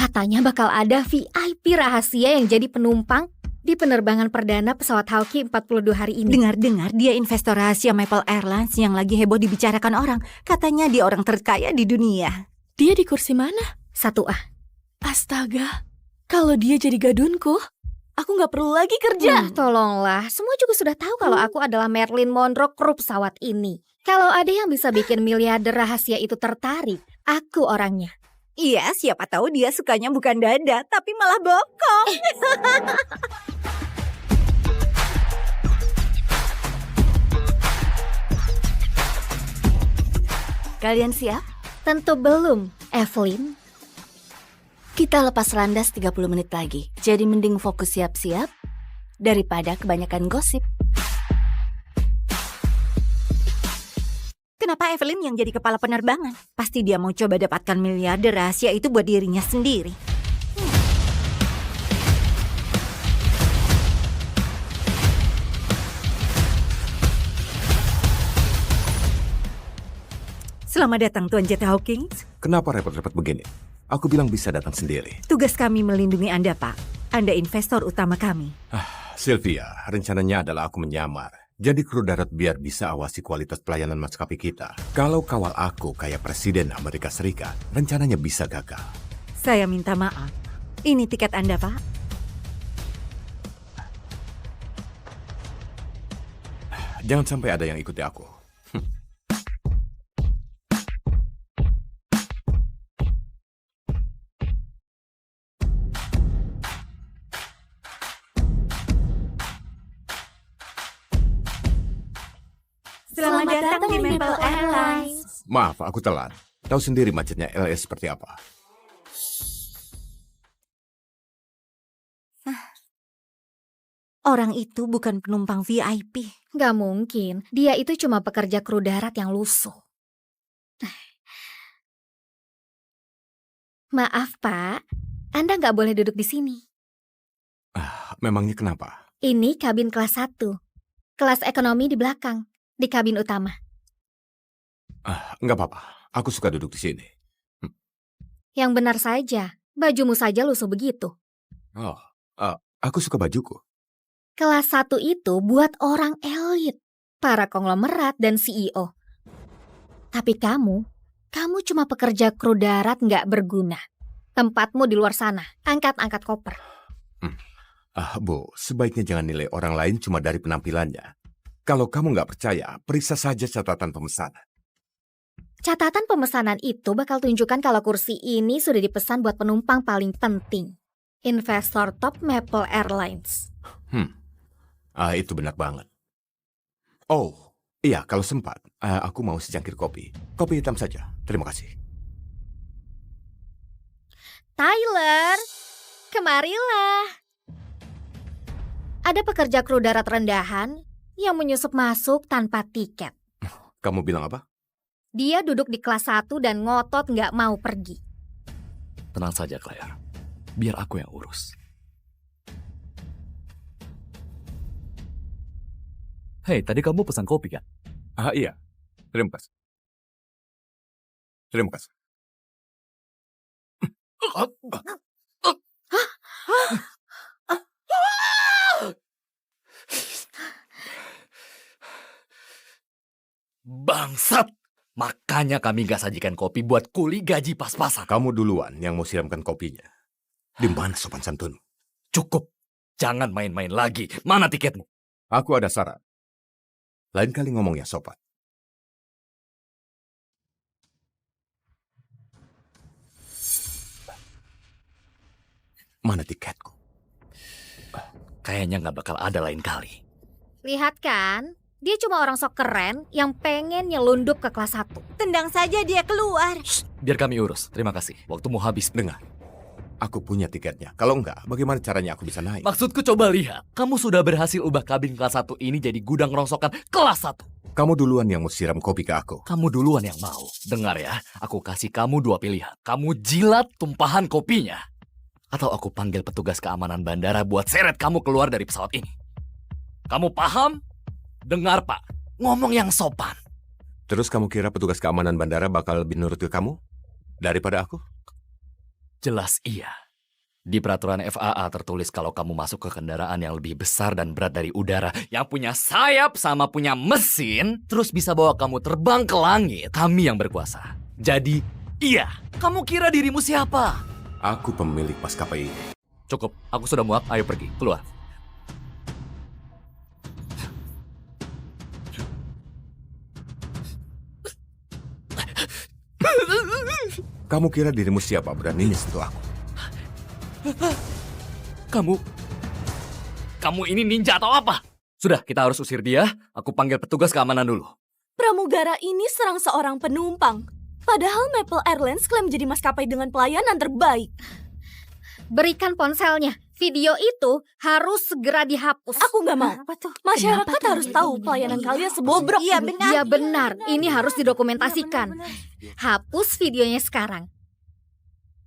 Katanya bakal ada VIP rahasia yang jadi penumpang di penerbangan perdana pesawat Hawking 42 hari ini. Dengar-dengar dia investor rahasia Maple Airlines yang lagi heboh dibicarakan orang. Katanya dia orang terkaya di dunia. Dia di kursi mana? 1A. Astaga, kalau dia jadi gadunku, aku nggak perlu lagi kerja. Tolonglah, semua juga sudah tahu kalau aku adalah Marilyn Monroe kru pesawat ini. Kalau ada yang bisa bikin miliarder rahasia itu tertarik, aku orangnya. Iya, siapa tahu dia sukanya bukan dada, tapi malah bokong. Kalian siap? Tentu belum, Evelyn. Kita lepas landas 30 menit lagi. Jadi mending fokus siap-siap daripada kebanyakan gosip. Kenapa Evelyn yang jadi kepala penerbangan? Pasti dia mau coba dapatkan miliarder rahasia itu buat dirinya sendiri. Selamat datang Tuan Jet Hawkins. Kenapa repot-repot begini? Aku bilang bisa datang sendiri. Tugas kami melindungi Anda, Pak. Anda investor utama kami. Sylvia, rencananya adalah aku menyamar. Jadi kru darat biar bisa awasi kualitas pelayanan maskapai kita. Kalau kawal aku kayak Presiden Amerika Serikat, rencananya bisa gagal. Saya minta maaf. Ini tiket Anda, Pak. Jangan sampai ada yang ikuti aku. Selamat datang di Maple Airlines. Maaf, aku telat. Tahu sendiri macetnya LS seperti apa. Orang itu bukan penumpang VIP. Gak mungkin, dia itu cuma pekerja kru darat yang lusuh. Maaf, Pak. Anda nggak boleh duduk di sini. Memangnya kenapa? Ini kabin kelas 1. Kelas ekonomi di belakang, di kabin utama. Nggak apa-apa. Aku suka duduk di sini. Yang benar saja, bajumu saja lusuh begitu. Aku suka bajuku. Kelas 1 itu buat orang elit, para konglomerat dan CEO. Tapi kamu cuma pekerja kru darat nggak berguna. Tempatmu di luar sana, angkat-angkat koper. Bu, sebaiknya jangan nilai orang lain cuma dari penampilannya. Kalau kamu nggak percaya, periksa saja catatan pemesanan. Catatan pemesanan itu bakal tunjukkan kalau kursi ini sudah dipesan buat penumpang paling penting. Investor top Maple Airlines. Itu benar banget. Oh, iya, kalau sempat, aku mau secangkir kopi. Kopi hitam saja, terima kasih. Tyler, kemarilah. Ada pekerja kru darat rendahan yang menyusup masuk tanpa tiket. Kamu bilang apa? Dia duduk di kelas 1 dan ngotot nggak mau pergi. Tenang saja, Claire. Biar aku yang urus. Hei, tadi kamu pesan kopi kan? Iya. Terima kasih. Terima kasih. Bangsat! Makanya kami gak sajikan kopi buat kuli gaji pas-pasan. Kamu duluan yang mau siramkan kopinya. Di mana sopan santun? Cukup. Jangan main-main lagi. Mana tiketmu? Aku ada syarat. Lain kali ngomong yang sopan. Mana tiketku? Kayaknya gak bakal ada lain kali. Lihat kan, dia cuma orang sok keren yang pengen nyelundup ke kelas 1. Tendang saja dia keluar. Shh, biar kami urus. Terima kasih. Waktumu habis. Dengar. Aku punya tiketnya. Kalau enggak, bagaimana caranya aku bisa naik? Maksudku coba lihat. Kamu sudah berhasil ubah kabin kelas 1 ini jadi gudang rongsokan kelas 1. Kamu duluan yang mau siram kopi ke aku. Kamu duluan yang mau. Dengar ya, aku kasih kamu 2 pilihan. Kamu jilat tumpahan kopinya. Atau aku panggil petugas keamanan bandara buat seret kamu keluar dari pesawat ini. Kamu paham? Dengar, Pak. Ngomong yang sopan. Terus kamu kira petugas keamanan bandara bakal lebih nurut ke kamu daripada aku? Jelas iya. Di peraturan FAA tertulis kalau kamu masuk ke kendaraan yang lebih besar dan berat dari udara, yang punya sayap sama punya mesin, terus bisa bawa kamu terbang ke langit, kami yang berkuasa. Jadi, iya, kamu kira dirimu siapa? Aku pemilik maskapai ini. Cukup, aku sudah muak, ayo pergi, keluar. Kamu kira dirimu siapa beraninya sentuh aku? Kamu ini ninja atau apa? Sudah, kita harus usir dia. Aku panggil petugas keamanan dulu. Pramugara ini serang seorang penumpang. Padahal Maple Airlines klaim jadi maskapai dengan pelayanan terbaik. Berikan ponselnya. Video itu harus segera dihapus. Aku nggak mau. Apa tuh? Masyarakat Kenapa tuh? harus tahu pelayanan kalian sebobrok. Iya ini. benar. Iya benar. Ini harus didokumentasikan. Hapus videonya sekarang.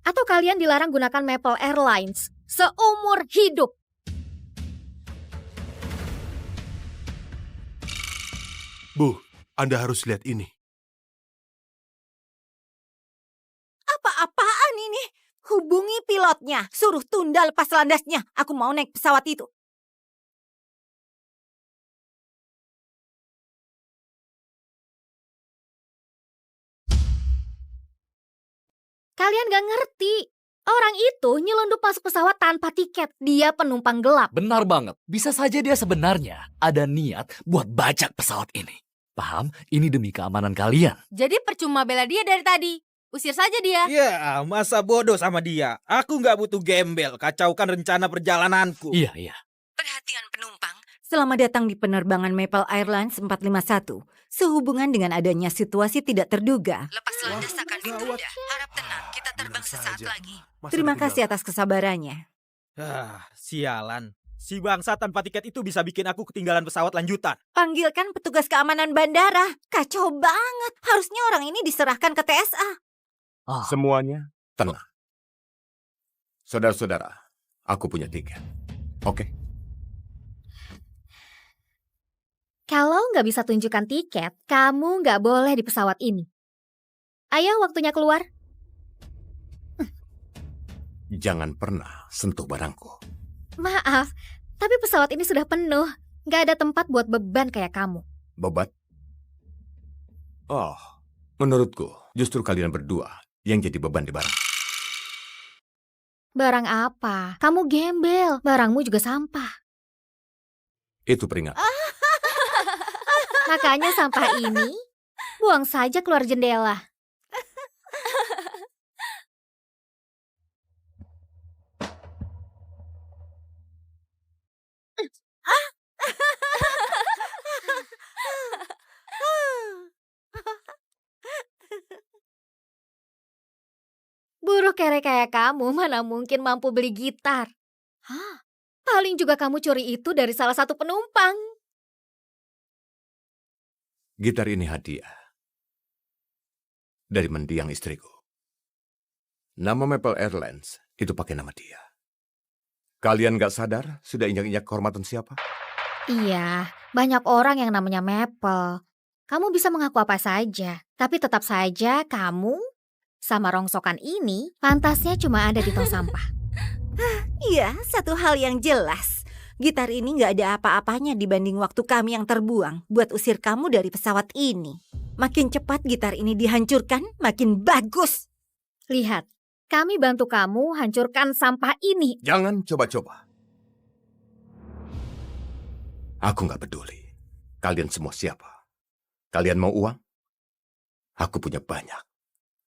Atau kalian dilarang gunakan Maple Airlines seumur hidup. Bu, Anda harus lihat ini. Apa-apaan ini? Hubungi pilotnya, suruh tunda lepas landasnya. Aku mau naik pesawat itu. Kalian gak ngerti. Orang itu nyelundup masuk pesawat tanpa tiket. Dia penumpang gelap. Benar banget. Bisa saja dia sebenarnya ada niat buat bajak pesawat ini. Paham? Ini demi keamanan kalian. Jadi percuma bela dia dari tadi. Usir saja dia. Ya, masa bodoh sama dia. Aku nggak butuh gembel, kacaukan rencana perjalananku. Iya. Perhatian penumpang. Selamat datang di penerbangan Maple Airlines 451. Sehubungan dengan adanya situasi tidak terduga, lepas landas akan ditunda. Harap tenang, kita terbang sesaat lagi. Terima kasih atas kesabarannya. Sialan. Si bangsa tanpa tiket itu bisa bikin aku ketinggalan pesawat lanjutan. Panggilkan petugas keamanan bandara. Kacau banget. Harusnya orang ini diserahkan ke TSA. Semuanya tenang. Saudara-saudara, aku punya tiket. Oke? Kalau nggak bisa tunjukkan tiket, kamu nggak boleh di pesawat ini. Ayo, waktunya keluar. Jangan pernah sentuh barangku. Maaf, tapi pesawat ini sudah penuh. Nggak ada tempat buat beban kayak kamu. Bebat? Oh, menurutku justru kalian berdua yang jadi beban di barang. Barang apa? Kamu gembel. Barangmu juga sampah. Itu peringatan. Makanya sampah ini buang saja keluar jendela. Buruh kere kayak kamu mana mungkin mampu beli gitar. Hah? Paling juga kamu curi itu dari salah satu penumpang. Gitar ini hadiah dari mendiang istriku. Nama Maple Airlines itu pakai nama dia. Kalian gak sadar sudah injak-injak kehormatan siapa? Iya, banyak orang yang namanya Maple. Kamu bisa mengaku apa saja, tapi tetap saja kamu sama rongsokan ini pantasnya cuma ada di tong sampah. Iya, satu hal yang jelas. Gitar ini nggak ada apa-apanya dibanding waktu kami yang terbuang buat usir kamu dari pesawat ini. Makin cepat gitar ini dihancurkan, makin bagus. Lihat, kami bantu kamu hancurkan sampah ini. Jangan coba-coba. Aku gak peduli. Kalian semua siapa? Kalian mau uang? Aku punya banyak.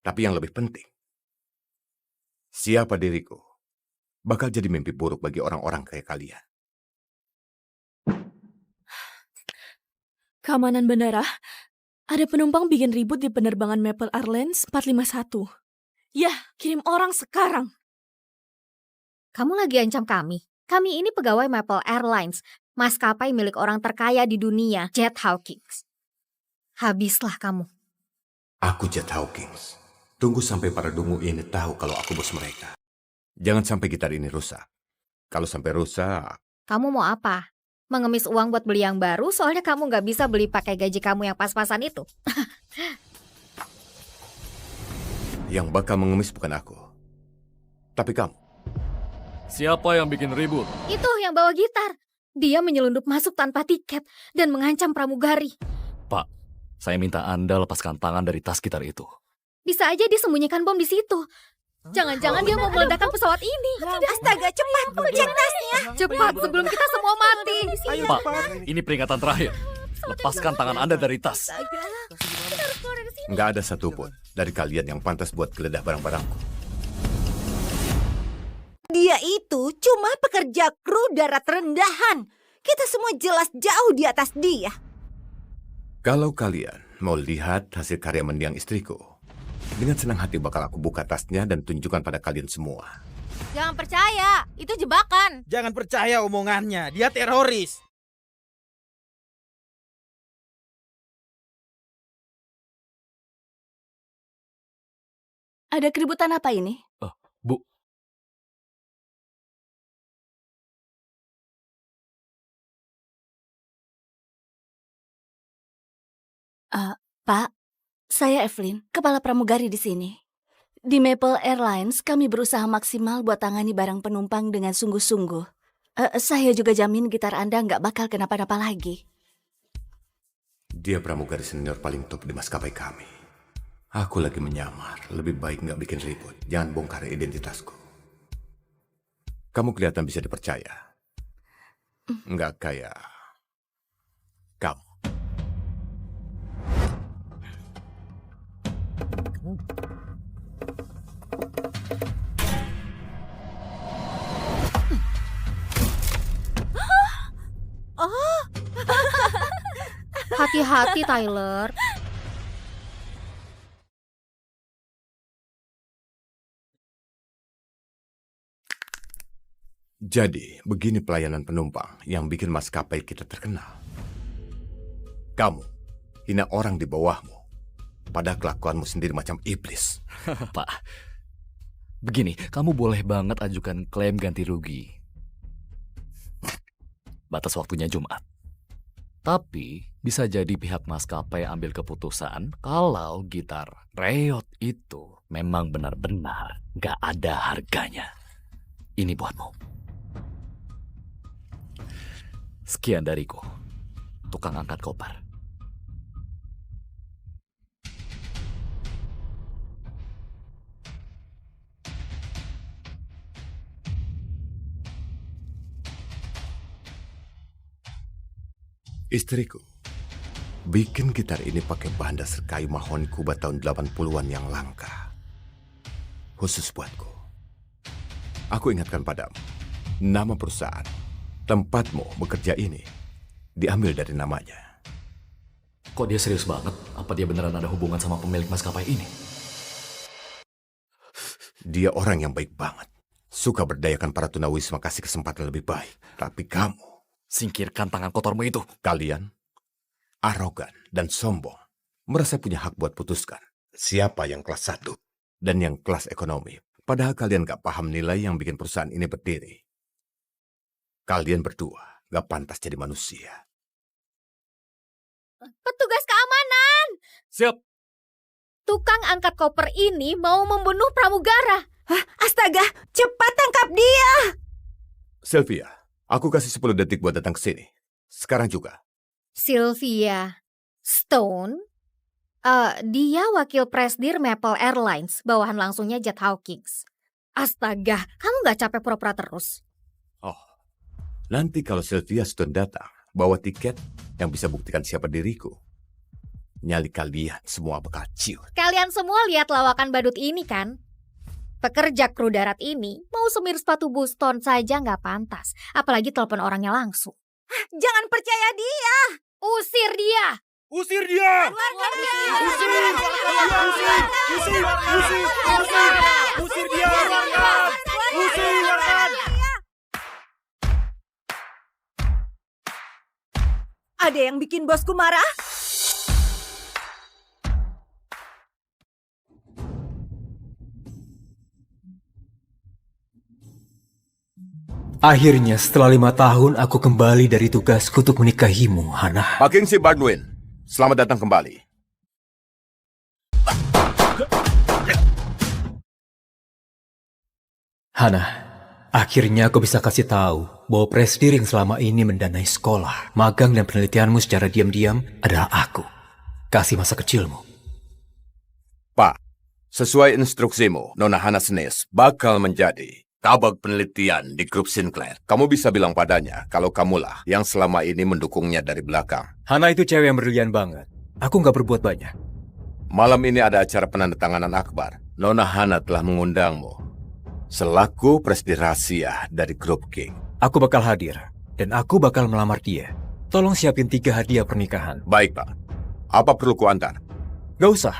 Tapi yang lebih penting, siapa diriku bakal jadi mimpi buruk bagi orang-orang kayak kalian. Keamanan bandara, ada penumpang bikin ribut di penerbangan Maple Airlines 451. Yah, kirim orang sekarang. Kamu lagi ancam kami. Kami ini pegawai Maple Airlines, maskapai milik orang terkaya di dunia, Jet Hawkins. Habislah kamu. Aku Jet Hawkins. Tunggu sampai para dungu ini tahu kalau aku bos mereka. Jangan sampai gitar ini rusak. Kalau sampai rusak, Kamu mau apa? Mengemis uang buat beli yang baru, soalnya kamu nggak bisa beli pakai gaji kamu yang pas-pasan itu. yang bakal mengemis bukan aku. Tapi kamu, Siapa yang bikin ribut? Itu yang bawa gitar. Dia menyelundup masuk tanpa tiket dan mengancam pramugari. Pak, saya minta Anda lepaskan tangan dari tas gitar itu. Bisa aja dia sembunyikan bom di situ. Jangan-jangan dia mau meledakkan pesawat ini. Astaga, cepat, cek tasnya. Cepat sebelum kita semua mati. Ayo Pak, cepat. ini peringatan terakhir. Lepaskan tangan Anda dari tas. nggak ada satupun dari kalian yang pantas buat geledah barang-barangku. Dia itu cuma pekerja kru darat rendahan. Kita semua jelas jauh di atas dia. Kalau kalian mau lihat hasil karya mendiang istriku, dengan senang hati bakal aku buka tasnya dan tunjukkan pada kalian semua. Jangan percaya, itu jebakan. Jangan percaya omongannya, dia teroris. Ada keributan apa ini? Bu, Pak, saya Evelyn, kepala pramugari di sini. Di Maple Airlines, kami berusaha maksimal buat tangani barang penumpang dengan sungguh-sungguh. Saya juga jamin gitar Anda nggak bakal kenapa-napa lagi. Dia pramugari senior paling top di maskapai kami. Aku lagi menyamar, lebih baik nggak bikin ribut. Jangan bongkar identitasku. Kamu kelihatan bisa dipercaya. Nggak kayak kamu. Hati-hati, Tyler. Jadi, begini pelayanan penumpang yang bikin maskapai kita terkenal. Kamu hina orang di bawahmu, pada kelakuanmu sendiri macam iblis. Pak, begini, kamu boleh banget ajukan klaim ganti rugi. Batas waktunya Jumat. Tapi, bisa jadi pihak maskapai ambil keputusan kalau gitar reot itu memang benar-benar gak ada harganya. Ini buatmu. Sekian dariku, tukang angkat koper. Istriku bikin gitar ini pakai bahan dasar kayu mahoni Kuba tahun 80-an yang langka. Khusus buatku. Aku ingatkan padamu, nama perusahaan, tempatmu bekerja ini diambil dari namanya. Kok dia serius banget? Apa dia beneran ada hubungan sama pemilik maskapai ini? Dia orang yang baik banget. Suka berdayakan para tunawisma kasih kesempatan lebih baik. Tapi kamu, Singkirkan tangan kotormu itu. kalian arogan dan sombong, merasa punya hak buat putuskan siapa yang kelas 1 dan yang kelas ekonomi. Padahal kalian gak paham nilai yang bikin perusahaan ini berdiri. Kalian berdua gak pantas jadi manusia. Petugas keamanan. Siap. Tukang angkat koper ini mau membunuh pramugara. Astaga, cepat tangkap dia. Sylvia, aku kasih 10 detik buat datang ke sini. Sekarang juga. Sylvia Stone. Dia wakil presdir Maple Airlines, bawahan langsungnya Jet Hawkins. Astaga, kamu gak capek pura-pura terus? Oh, nanti kalau Sylvia Stone datang, bawa tiket yang bisa buktikan siapa diriku. Nyali kalian semua bakal ciut. Kalian semua lihat lawakan badut ini kan? Pekerja kru darat ini mau semir sepatu Boston saja nggak pantas. Apalagi telepon orangnya langsung. Jangan percaya dia. Usir dia! Usir dia! Usir dia! Ada yang bikin bosku marah? Akhirnya setelah 5 tahun aku kembali dari tugasku untuk menikahimu, Hannah. Pak Kingsley Baldwin, selamat datang kembali. Hana, akhirnya aku bisa kasih tahu bahwa presidir yang selama ini mendanai sekolah, magang dan penelitianmu secara diam-diam adalah aku. Kasih masa kecilmu. Pak, sesuai instruksimu, Nona Hana Snes bakal menjadi kabag penelitian di grup Sinclair. Kamu bisa bilang padanya kalau kamulah yang selama ini mendukungnya dari belakang. Hana itu cewek yang brilian banget. Aku nggak berbuat banyak. Malam ini ada acara penandatanganan akbar. Nona Hana telah mengundangmu selaku presidir rahasia dari grup King. Aku bakal hadir, dan aku bakal melamar dia. Tolong siapin 3 hadiah pernikahan. Baik, Pak. Apa perlu kuantar? Gak usah.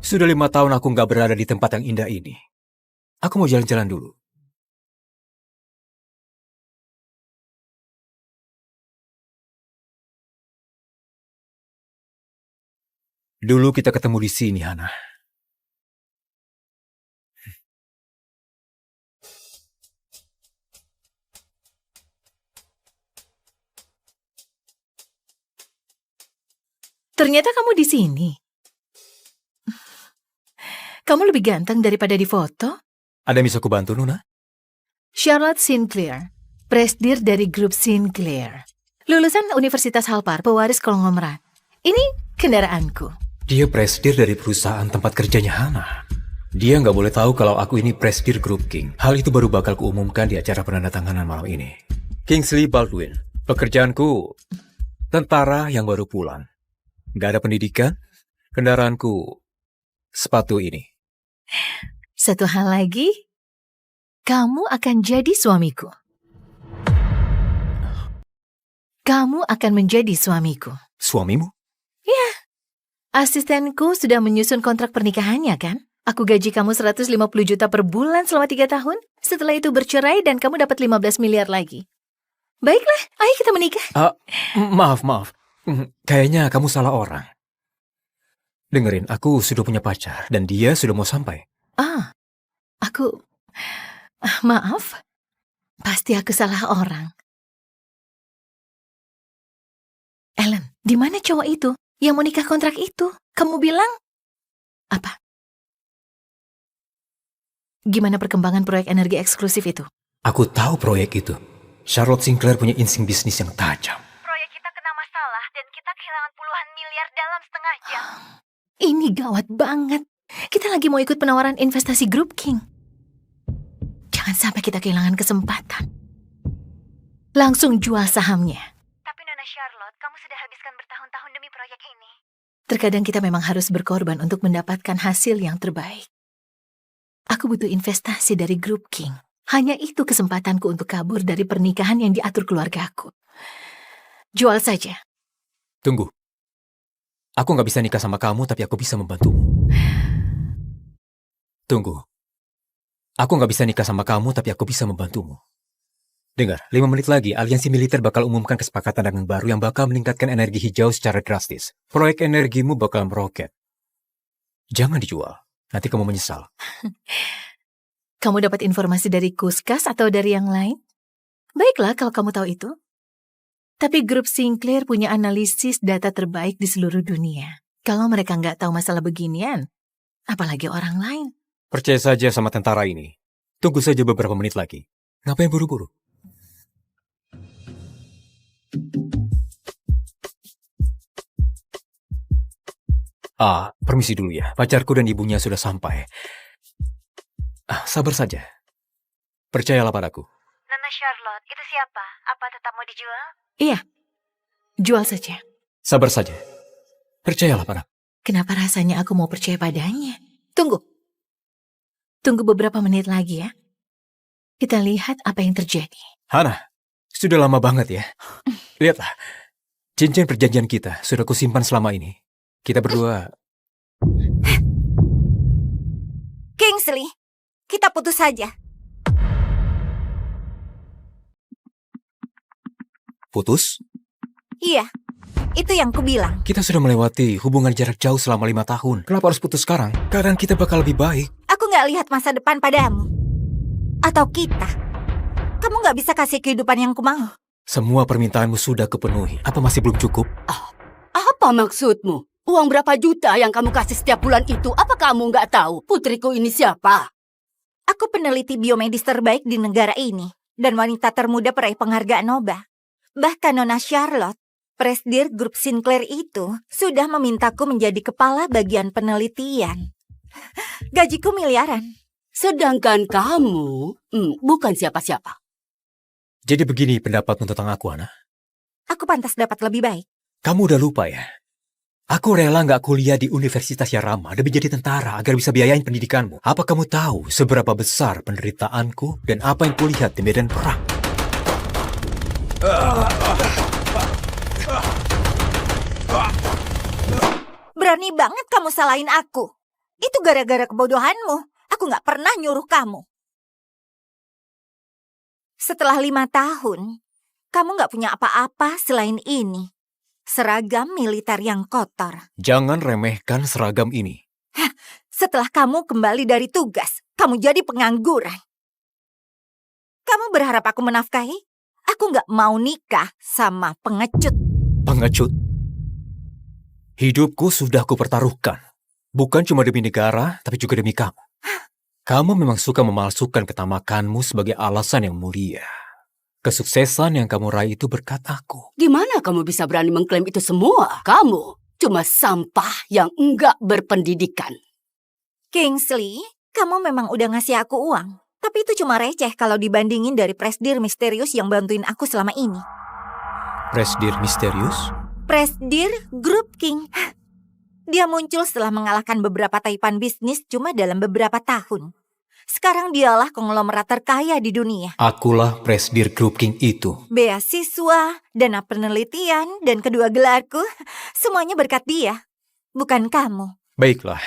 Sudah 5 tahun aku nggak berada di tempat yang indah ini. Aku mau jalan-jalan dulu. Dulu kita ketemu di sini, Hana. Ternyata kamu di sini. Kamu lebih ganteng daripada di foto. Ada yang bisa aku bantu, Nona? Charlotte Sinclair, presidir dari grup Sinclair. Lulusan Universitas Halpar, pewaris konglomerat. Ini kendaraanku. Dia presidir dari perusahaan tempat kerjanya Hana. Dia nggak boleh tahu kalau aku ini presidir grup King. Hal itu baru bakal kuumumkan di acara penandatanganan malam ini. Kingsley Baldwin. Pekerjaanku tentara yang baru pulang. Nggak ada pendidikan. Kendaraanku sepatu ini. Satu hal lagi, kamu akan jadi suamiku. Kamu akan menjadi suamiku. Suamimu? Ya, asistenku sudah menyusun kontrak pernikahannya kan? Aku gaji kamu 150 juta per bulan selama 3 tahun. Setelah itu bercerai dan kamu dapat 15 miliar lagi. Baiklah, ayo kita menikah. Maaf. Kayaknya kamu salah orang. Dengerin, aku sudah punya pacar dan dia sudah mau sampai. Maaf. Pasti aku salah orang. Ellen, di mana cowok itu yang mau nikah kontrak itu? Kamu bilang apa? Gimana perkembangan proyek energi eksklusif itu? Aku tahu proyek itu. Charlotte Sinclair punya insting bisnis yang tajam. Proyek kita kena masalah dan kita kehilangan puluhan miliar dalam setengah jam. Ini gawat banget. Kita lagi mau ikut penawaran investasi grup King. Jangan sampai kita kehilangan kesempatan. Langsung jual sahamnya. Tapi Nona Charlotte, kamu sudah habiskan bertahun-tahun demi proyek ini. Terkadang kita memang harus berkorban untuk mendapatkan hasil yang terbaik. Aku butuh investasi dari grup King. Hanya itu kesempatanku untuk kabur dari pernikahan yang diatur keluargaku. Jual saja. Tunggu. Aku nggak bisa nikah sama kamu, tapi aku bisa membantumu. Tunggu. Aku nggak bisa nikah sama kamu, tapi aku bisa membantumu. Dengar, 5 menit lagi, aliansi militer bakal umumkan kesepakatan dagang baru yang bakal meningkatkan energi hijau secara drastis. Proyek energimu bakal meroket. Jangan dijual. Nanti kamu menyesal. Kamu dapat informasi dari Kuskas atau dari yang lain? Baiklah kalau kamu tahu itu. Tapi grup Sinclair punya analisis data terbaik di seluruh dunia. Kalau mereka nggak tahu masalah beginian, apalagi orang lain. Percaya saja sama tentara ini. Tunggu saja beberapa menit lagi. Ngapain buru-buru? Permisi dulu ya. Pacarku dan ibunya sudah sampai. Sabar saja. Percayalah padaku. Nona Charlotte, itu siapa? Apa tetap mau dijual? Iya, jual saja. Sabar saja. Percayalah padaku. Kenapa rasanya aku mau percaya padanya? Tunggu beberapa menit lagi ya. Kita lihat apa yang terjadi. Hana, sudah lama banget ya. Lihatlah, cincin perjanjian kita sudah kusimpan selama ini. Kita berdua... Kingsley, kita putus saja. Putus? Iya, itu yang kubilang. Kita sudah melewati hubungan jarak jauh selama 5 tahun. Kenapa harus putus sekarang? Keadaan kita bakal lebih baik. Aku nggak lihat masa depan padamu. Atau kita. Kamu nggak bisa kasih kehidupan yang kumau. Semua permintaanmu sudah kupenuhi. Apa masih belum cukup? Apa maksudmu? Uang berapa juta yang kamu kasih setiap bulan itu? Apa kamu nggak tahu putriku ini siapa? Aku peneliti biomedis terbaik di negara ini dan wanita termuda peraih penghargaan Nobel. Bahkan Nona Charlotte, Presidir Grup Sinclair itu sudah memintaku menjadi kepala bagian penelitian. Gajiku miliaran. Sedangkan kamu bukan siapa-siapa. Jadi begini pendapatmu tentang aku, Ana? Aku pantas dapat lebih baik. Kamu udah lupa ya? Aku rela nggak kuliah di universitas yang ramah demi jadi tentara agar bisa biayain pendidikanmu. Apa kamu tahu seberapa besar penderitaanku dan apa yang kulihat di medan perang? Berani banget kamu salahin aku. Itu gara-gara kebodohanmu. Aku nggak pernah nyuruh kamu. Setelah 5 tahun, kamu nggak punya apa-apa selain ini. Seragam militer yang kotor. Jangan remehkan seragam ini. Setelah kamu kembali dari tugas, kamu jadi pengangguran. Kamu berharap aku menafkahi? Aku nggak mau nikah sama pengecut. Pengecut? Hidupku sudah kupertaruhkan. Bukan cuma demi negara, tapi juga demi kamu. Kamu memang suka memalsukan ketamakanmu sebagai alasan yang mulia. Kesuksesan yang kamu raih itu berkat aku. Gimana kamu bisa berani mengklaim itu semua? Kamu cuma sampah yang enggak berpendidikan. Kingsley, kamu memang udah ngasih aku uang. Tapi itu cuma receh kalau dibandingin dari Presidir misterius yang bantuin aku selama ini. Presidir misterius? Presidir Grup King. Dia muncul setelah mengalahkan beberapa taipan bisnis cuma dalam beberapa tahun. Sekarang dialah konglomerat terkaya di dunia. Akulah Presidir Grup King itu. Beasiswa, dana penelitian, dan kedua gelarku, semuanya berkat dia. Bukan kamu. Baiklah.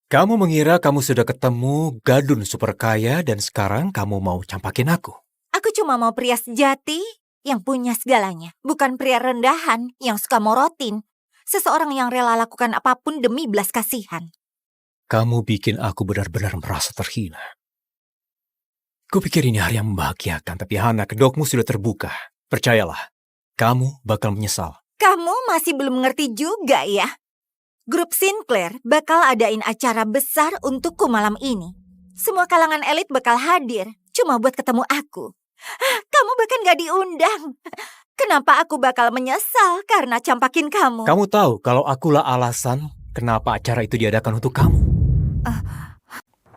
Kamu mengira kamu sudah ketemu gadun super kaya dan sekarang kamu mau campakin aku. Aku cuma mau pria sejati yang punya segalanya. Bukan pria rendahan yang suka morotin. Seseorang yang rela lakukan apapun demi belas kasihan. Kamu bikin aku benar-benar merasa terhina. Kupikir ini hari yang membahagiakan, tapi Hana, kedokmu sudah terbuka. Percayalah, kamu bakal menyesal. Kamu masih belum mengerti juga ya? Grup Sinclair bakal adain acara besar untukku malam ini. Semua kalangan elit bakal hadir, cuma buat ketemu aku. Kamu bahkan gak diundang. Kenapa aku bakal menyesal karena campakin kamu? Kamu tahu kalau akulah alasan kenapa acara itu diadakan untuk kamu.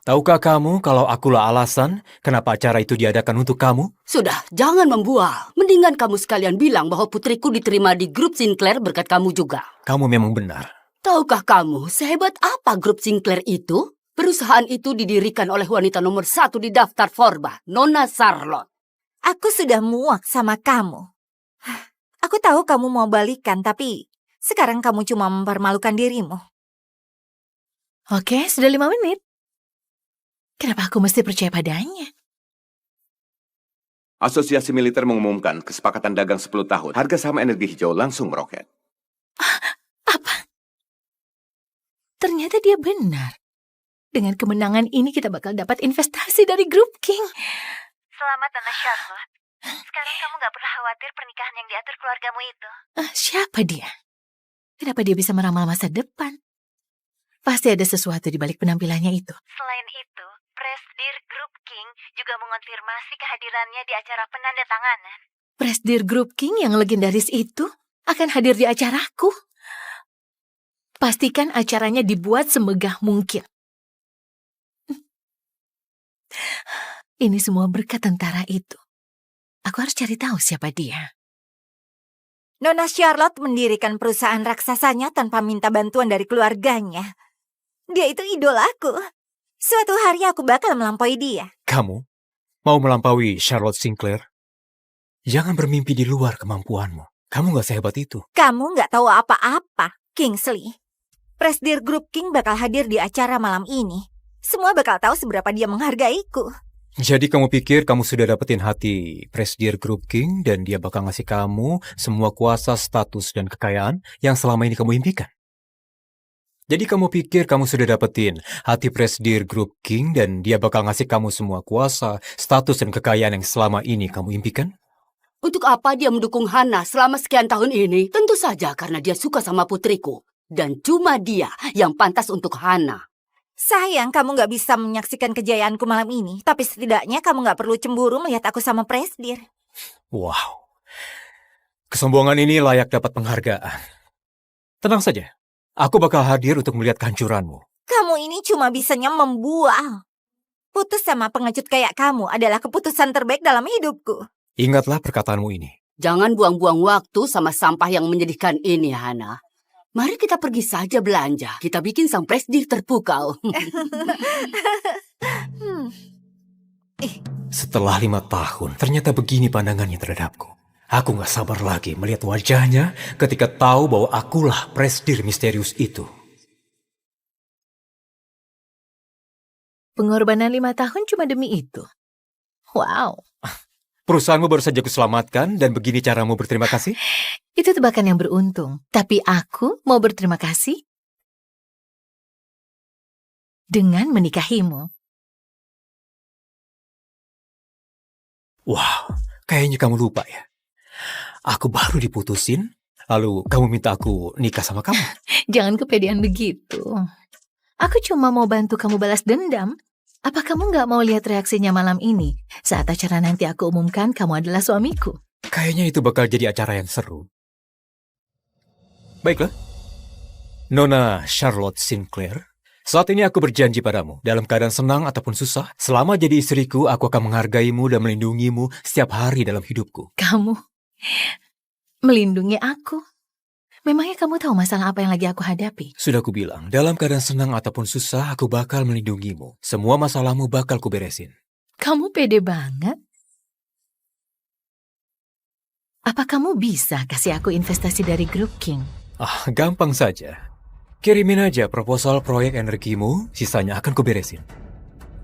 Tahukah kamu kalau akulah alasan kenapa acara itu diadakan untuk kamu? Sudah, jangan membual. Mendingan kamu sekalian bilang bahwa putriku diterima di Grup Sinclair berkat kamu juga. Kamu memang benar. Tahukah kamu sehebat apa Grup Sinclair itu? Perusahaan itu didirikan oleh wanita nomor 1 di daftar Forbes, Nona Charlotte. Aku sudah muak sama kamu. Aku tahu kamu mau balikan, tapi sekarang kamu cuma mempermalukan dirimu. Oke, sudah 5 menit. Kenapa aku mesti percaya padanya? Asosiasi Militer mengumumkan kesepakatan dagang 10 tahun. Harga saham energi hijau langsung meroket. Apa? Ternyata dia benar. Dengan kemenangan ini kita bakal dapat investasi dari Grup King. Selamat, Nona Charlotte. Sekarang kamu gak perlu khawatir pernikahan yang diatur keluargamu itu. Siapa dia? Kenapa dia bisa meramal masa depan? Pasti ada sesuatu di balik penampilannya itu. Selain itu, Presidir Grup King juga mengonfirmasi kehadirannya di acara penandatanganan. Presidir Grup King yang legendaris itu akan hadir di acaraku. Pastikan acaranya dibuat semegah mungkin. Ini semua berkat tentara itu. Aku harus cari tahu siapa dia. Nona Charlotte mendirikan perusahaan raksasanya tanpa minta bantuan dari keluarganya. Dia itu idolaku. Suatu hari aku bakal melampaui dia. Kamu mau melampaui Charlotte Sinclair? Jangan bermimpi di luar kemampuanmu. Kamu gak sehebat itu. Kamu gak tahu apa-apa, Kingsley. Presidir Grup King bakal hadir di acara malam ini. Semua bakal tahu seberapa dia menghargaiku. Jadi kamu pikir kamu sudah dapetin hati Presidir Grup King dan dia bakal ngasih kamu semua kuasa, status, dan kekayaan yang selama ini kamu impikan? Jadi kamu pikir kamu sudah dapetin hati Presidir Grup King dan dia bakal ngasih kamu semua kuasa, status, dan kekayaan yang selama ini kamu impikan? Untuk apa dia mendukung Hana selama sekian tahun ini? Tentu saja karena dia suka sama putriku. Dan cuma dia yang pantas untuk Hana. Sayang kamu nggak bisa menyaksikan kejayaanku malam ini, tapi setidaknya kamu nggak perlu cemburu melihat aku sama Presdir. Wow. Kesombongan ini layak dapat penghargaan. Tenang saja. Aku bakal hadir untuk melihat kehancuranmu. Kamu ini cuma bisanya membual. Putus sama pengecut kayak kamu adalah keputusan terbaik dalam hidupku. Ingatlah perkataanmu ini. Jangan buang-buang waktu sama sampah yang menyedihkan ini, Hana. Mari kita pergi saja belanja. Kita bikin sang Presdir terpukau. Setelah 5 tahun, ternyata begini pandangannya terhadapku. Aku gak sabar lagi melihat wajahnya ketika tahu bahwa akulah Presdir misterius itu. Pengorbanan 5 tahun cuma demi itu. Wow. Perusahaanmu baru saja kuselamatkan dan begini caramu berterima kasih? Itu tebakan yang beruntung. Tapi aku mau berterima kasih dengan menikahimu. Wow, kayaknya kamu lupa ya. Aku baru diputusin, lalu kamu minta aku nikah sama kamu. Jangan kepedean begitu. Aku cuma mau bantu kamu balas dendam. Apa kamu nggak mau lihat reaksinya malam ini? Saat acara nanti aku umumkan kamu adalah suamiku. Kayaknya itu bakal jadi acara yang seru. Baiklah. Nona Charlotte Sinclair, saat ini aku berjanji padamu, dalam keadaan senang ataupun susah, selama jadi istriku, aku akan menghargaimu dan melindungimu setiap hari dalam hidupku. Kamu melindungi aku? Memangnya kamu tahu masalah apa yang lagi aku hadapi? Sudah kubilang, dalam keadaan senang ataupun susah, aku bakal melindungimu. Semua masalahmu bakal kuberesin. Kamu pede banget. Apa kamu bisa kasih aku investasi dari Group King? Gampang saja. Kirimin aja proposal proyek energimu, sisanya akan kuberesin.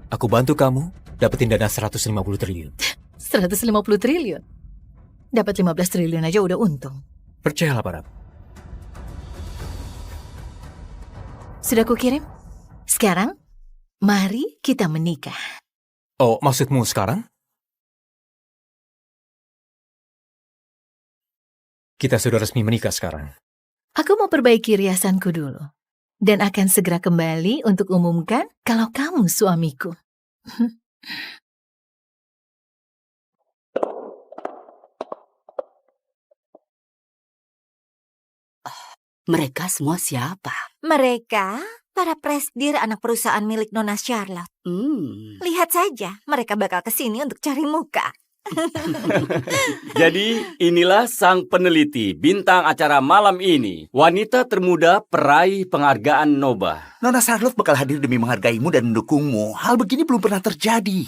Aku bantu kamu dapetin dana 150 triliun. 150 triliun? Dapat 15 triliun aja udah untung. Percayalah padaku. Sudah kukirim? Sekarang, mari kita menikah. Oh, maksudmu sekarang? Kita sudah resmi menikah sekarang. Aku mau perbaiki riasanku dulu. Dan akan segera kembali untuk umumkan kalau kamu suamiku. Mereka semua siapa? Mereka para Presdir anak perusahaan milik Nona Charlotte. Lihat saja, mereka bakal kesini untuk cari muka. Jadi inilah sang peneliti bintang acara malam ini. Wanita termuda peraih penghargaan Nobel. Nona Charlotte bakal hadir demi menghargaimu dan mendukungmu. Hal begini belum pernah terjadi.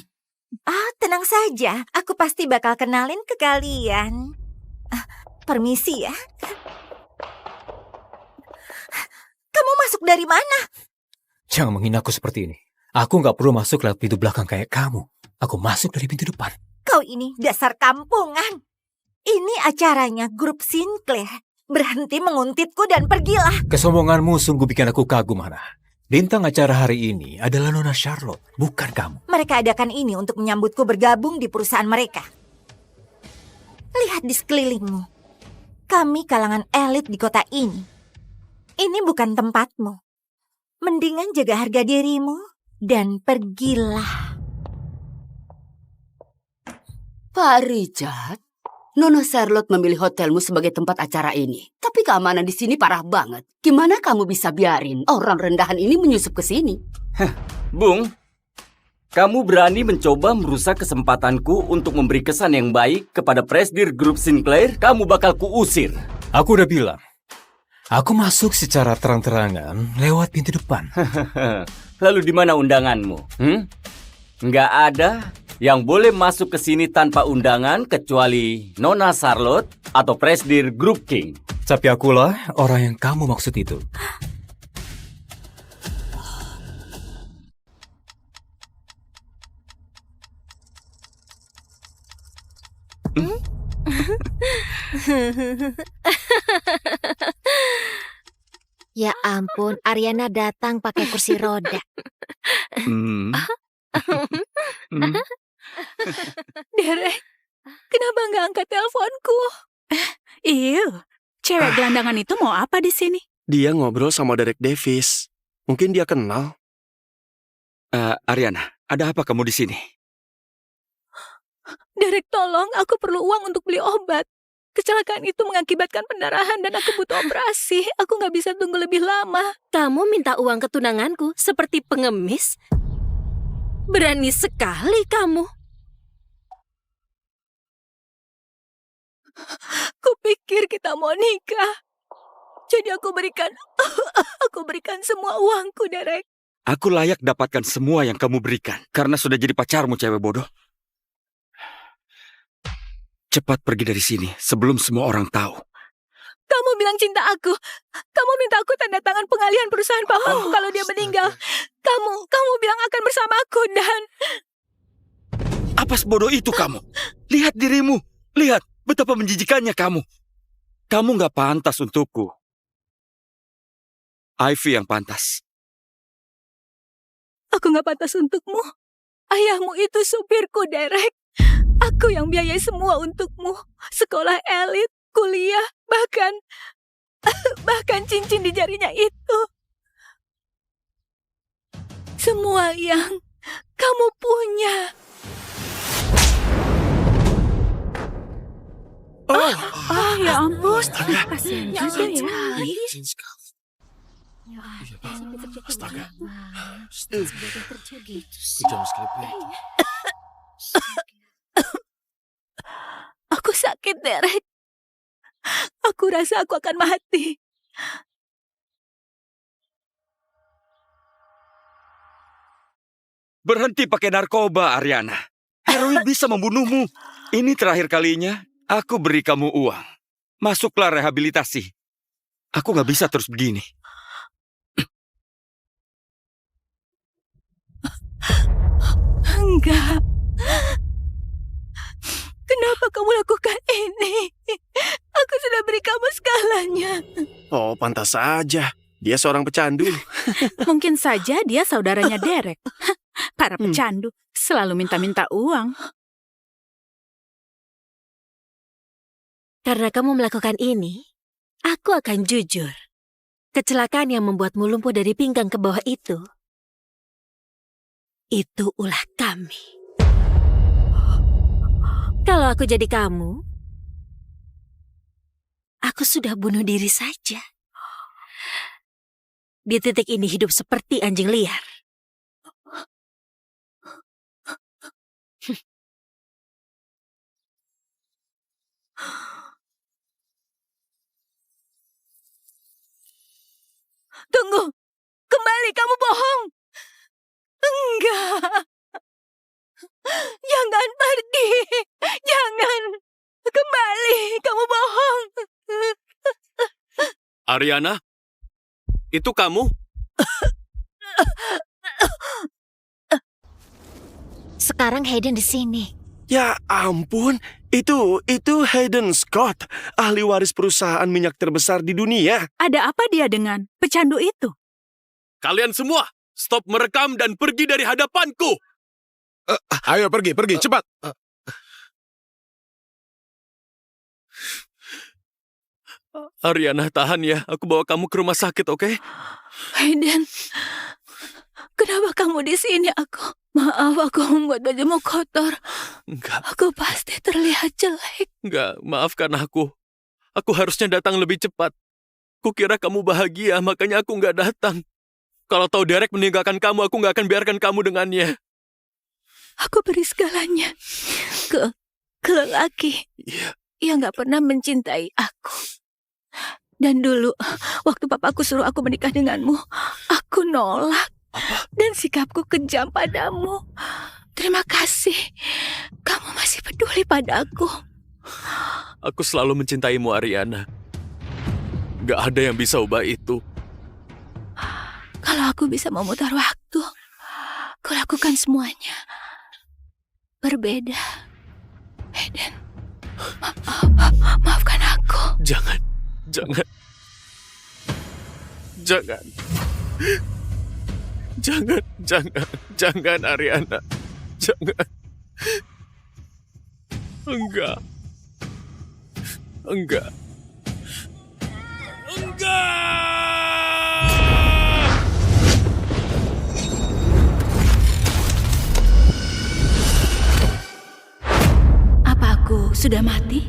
Tenang saja, aku pasti bakal kenalin ke kalian. Permisi ya. Kamu masuk dari mana? Jangan menghina aku seperti ini. Aku nggak perlu masuk lewat pintu belakang kayak kamu. Aku masuk dari pintu depan. Kau ini dasar kampungan. Ini acaranya Grup Sinclair. Berhenti menguntitku dan pergilah. Kesombonganmu sungguh bikin aku kagum, Hana. Bintang acara hari ini adalah Nona Charlotte, bukan kamu. Mereka adakan ini untuk menyambutku bergabung di perusahaan mereka. Lihat di sekelilingmu. Kami kalangan elit di kota ini. Ini bukan tempatmu. Mendingan jaga harga dirimu dan pergilah. Pak Richard, Nona Charlotte memilih hotelmu sebagai tempat acara ini. Tapi keamanan di sini parah banget. Gimana kamu bisa biarin orang rendahan ini menyusup ke sini? Bung, kamu berani mencoba merusak kesempatanku untuk memberi kesan yang baik kepada Presdir Group Sinclair? Kamu bakal kuusir. Aku udah bilang. Aku masuk secara terang-terangan lewat pintu depan. Lalu di mana undanganmu? Nggak ada yang boleh masuk ke sini tanpa undangan kecuali Nona Charlotte atau Presdir Group King. Tapi akulah orang yang kamu maksud itu. Ya ampun, Ariana datang pakai kursi roda. Derek, kenapa nggak angkat teleponku? Cewek gelandangan itu mau apa di sini? Dia ngobrol sama Derek Davis. Mungkin dia kenal. Ariana, ada apa kamu di sini? Derek, tolong, aku perlu uang untuk beli obat. Kecelakaan itu mengakibatkan pendarahan dan aku butuh operasi. Aku nggak bisa tunggu lebih lama. Kamu minta uang ke tunanganku seperti pengemis? Berani sekali kamu. Kupikir kita mau nikah. Jadi aku berikan semua uangku, Derek. Aku layak dapatkan semua yang kamu berikan karena sudah jadi pacarmu, cewek bodoh. Cepat pergi dari sini sebelum semua orang tahu. Kamu bilang cinta aku. Kamu minta aku tanda tangan pengalihan perusahaan Pak Hong kalau dia meninggal. Kamu bilang akan bersamaku dan... Apa sebodoh itu kamu? Lihat dirimu. Lihat betapa menjijikannya kamu. Kamu gak pantas untukku. Ivy yang pantas. Aku gak pantas untukmu. Ayahmu itu supirku, Derek. Aku yang biayai semua untukmu. Sekolah elit, kuliah, bahkan cincin di jarinya itu. Semua yang kamu punya. Ya ampun. Kasihan juga ya. Astaga. Kejam sekali. Aku sakit, Derek. Aku rasa aku akan mati. Berhenti pakai narkoba, Ariana. Heroin bisa membunuhmu. Ini terakhir kalinya aku beri kamu uang. Masuklah rehabilitasi. Aku gak bisa terus begini. Enggak. Kenapa kamu lakukan ini? Aku sudah beri kamu segalanya. Oh, pantas saja. Dia seorang pecandu. Mungkin saja dia saudaranya Derek. Para pecandu selalu minta-minta uang. Karena kamu melakukan ini, aku akan jujur. Kecelakaan yang membuatmu lumpuh dari pinggang ke bawah itu ulah kami. Kalau aku jadi kamu, aku sudah bunuh diri saja. Di titik ini hidup seperti anjing liar. Tunggu, kembali, kamu bohong. Enggak. Jangan pergi. Jangan. Kembali, kamu bohong. Ariana, itu kamu? Sekarang Hayden di sini. Ya ampun, itu Hayden Scott, ahli waris perusahaan minyak terbesar di dunia. Ada apa dia dengan pecandu itu? Kalian semua, stop merekam dan pergi dari hadapanku. Ayo pergi, cepat. Ariana, tahan ya. Aku bawa kamu ke rumah sakit, oke? Hayden, kenapa kamu di sini? Maaf, aku membuat bajumu kotor. Enggak. Aku pasti terlihat jelek. Enggak, maafkan aku. Aku harusnya datang lebih cepat. Kukira kamu bahagia, makanya aku nggak datang. Kalau tahu Derek meninggalkan kamu, aku nggak akan biarkan kamu dengannya. Aku beri segalanya ke lelaki yang nggak pernah mencintai aku. Dan dulu, waktu papaku suruh aku menikah denganmu, aku nolak. Dan sikapku kejam padamu. Terima kasih. Kamu masih peduli padaku. Aku selalu mencintaimu, Ariana. Gak ada yang bisa ubah itu. Kalau aku bisa memutar waktu, aku lakukan semuanya. Berbeda. Hayden, maafkan aku. Jangan. Jangan, Ariana. Jangan. Enggak. aku sudah mati?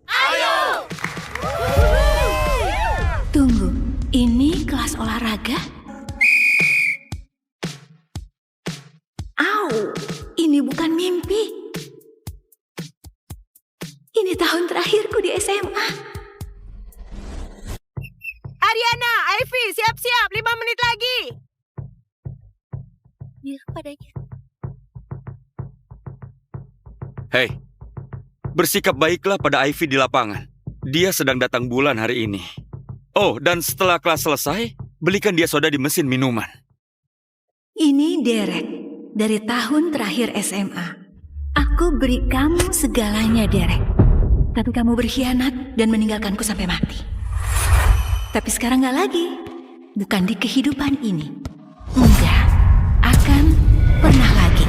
Ayo! Tunggu, ini kelas olahraga? Au, ini bukan mimpi. Ini tahun terakhirku di SMA. Ariana, Ivy, siap-siap. 5 menit lagi. Bilang padanya. Hei, bersikap baiklah pada Ivy di lapangan. Dia sedang datang bulan hari ini. Oh, dan setelah kelas selesai, belikan dia soda di mesin minuman. Ini Derek, dari tahun terakhir SMA. Aku beri kamu segalanya, Derek. Tapi kamu berkhianat dan meninggalkanku sampai mati. Tapi sekarang gak lagi. Bukan di kehidupan ini. Enggak, akan pernah lagi.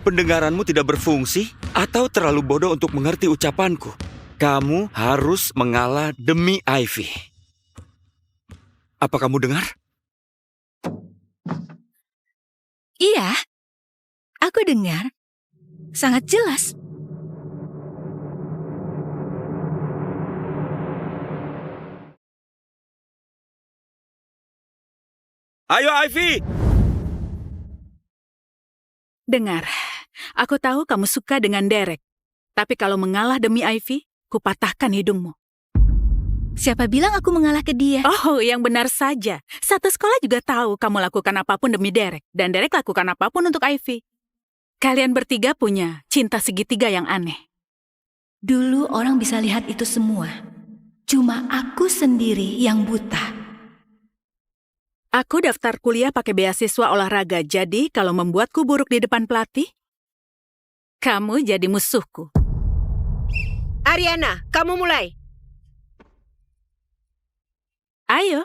Pendengaranmu tidak berfungsi atau terlalu bodoh untuk mengerti ucapanku. Kamu harus mengalah demi Ivy. Apa kamu dengar? Iya, aku dengar. Sangat jelas. Ayo Ivy! Dengar, aku tahu kamu suka dengan Derek. Tapi kalau mengalah demi Ivy, kupatahkan hidungmu. Siapa bilang aku mengalah ke dia? Oh, yang benar saja. Satu sekolah juga tahu kamu lakukan apapun demi Derek. Dan Derek lakukan apapun untuk Ivy. Kalian bertiga punya cinta segitiga yang aneh. Dulu orang bisa lihat itu semua. Cuma aku sendiri yang buta. Aku daftar kuliah pakai beasiswa olahraga, jadi kalau membuatku buruk di depan pelatih, kamu jadi musuhku. Ariana, kamu mulai. Ayo.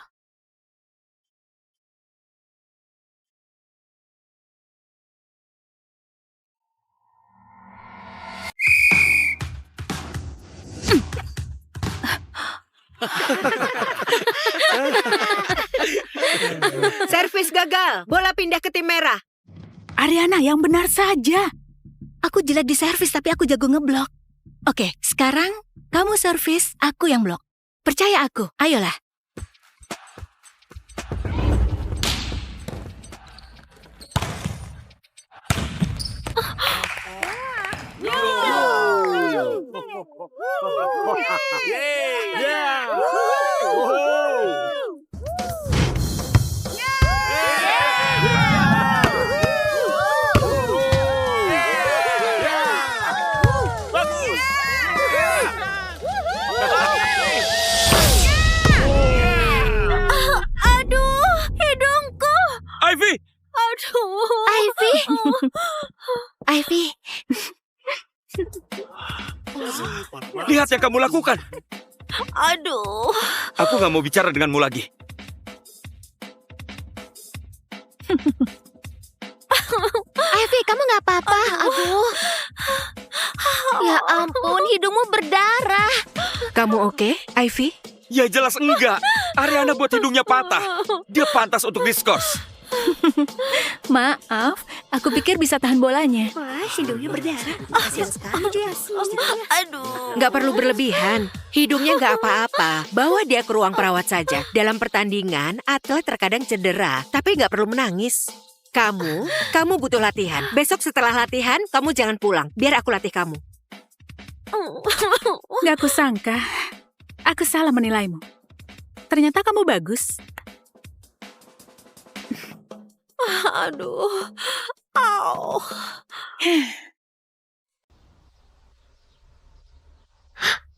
Servis gagal. Bola pindah ke tim merah. Ariana, yang benar saja. Aku jelek di servis, tapi aku jago ngeblok. Oke, sekarang kamu servis, aku yang blok. Percaya aku, ayolah. Aduh, hidungku. Ivy! Aduh. Ivy. Ivy. Lihat yang kamu lakukan. Aduh. Aku gak mau bicara denganmu lagi. Ivy, kamu gak apa-apa. Aduh. Ya ampun, hidungmu berdarah. Kamu oke, Ivy? Ya jelas enggak. Ariana buat hidungnya patah. Dia pantas untuk diskors. Maaf, aku pikir bisa tahan bolanya. Wah, hidungnya berdarah. Kasihan sekali dia. Aduh. Nggak perlu berlebihan. Hidungnya nggak apa-apa. Bawa dia ke ruang perawat saja. Dalam pertandingan, atlet terkadang cedera. Tapi nggak perlu menangis. Kamu butuh latihan. Besok setelah latihan, kamu jangan pulang. Biar aku latih kamu. Gak kusangka. Aku salah menilaimu. Ternyata kamu bagus. Aduh. Au.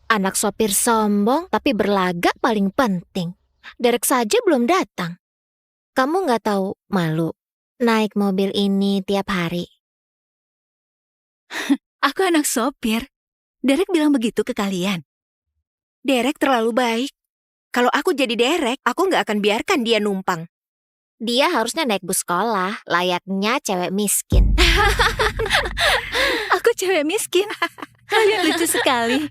Anak sopir sombong tapi berlagak paling penting. Derek saja belum datang. Kamu nggak tahu malu naik mobil ini tiap hari? Aku anak sopir. Derek bilang begitu ke kalian. Derek terlalu baik. Kalau aku jadi Derek, aku nggak akan biarkan dia numpang. Dia harusnya naik bus sekolah, layaknya cewek miskin. Aku cewek miskin. Kalian lucu sekali.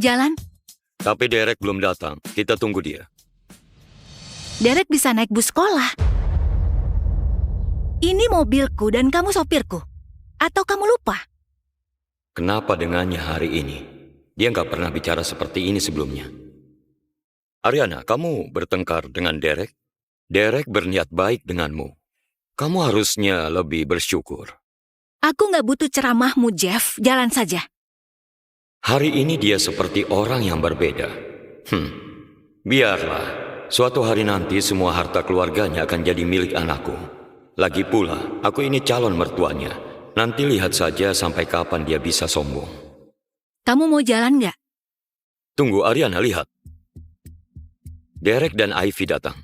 Jalan. Tapi Derek belum datang. Kita tunggu dia. Derek bisa naik bus sekolah. Ini mobilku dan kamu sopirku. Atau kamu lupa? Kenapa dengannya hari ini? Dia nggak pernah bicara seperti ini sebelumnya. Ariana, kamu bertengkar dengan Derek? Derek berniat baik denganmu. Kamu harusnya lebih bersyukur. Aku nggak butuh ceramahmu, Jeff. Jalan saja. Hari ini dia seperti orang yang berbeda. Biarlah. Suatu hari nanti semua harta keluarganya akan jadi milik anakku. Lagi pula, aku ini calon mertuanya. Nanti lihat saja sampai kapan dia bisa sombong. Kamu mau jalan nggak? Tunggu, Ariana, lihat. Derek dan Ivy datang.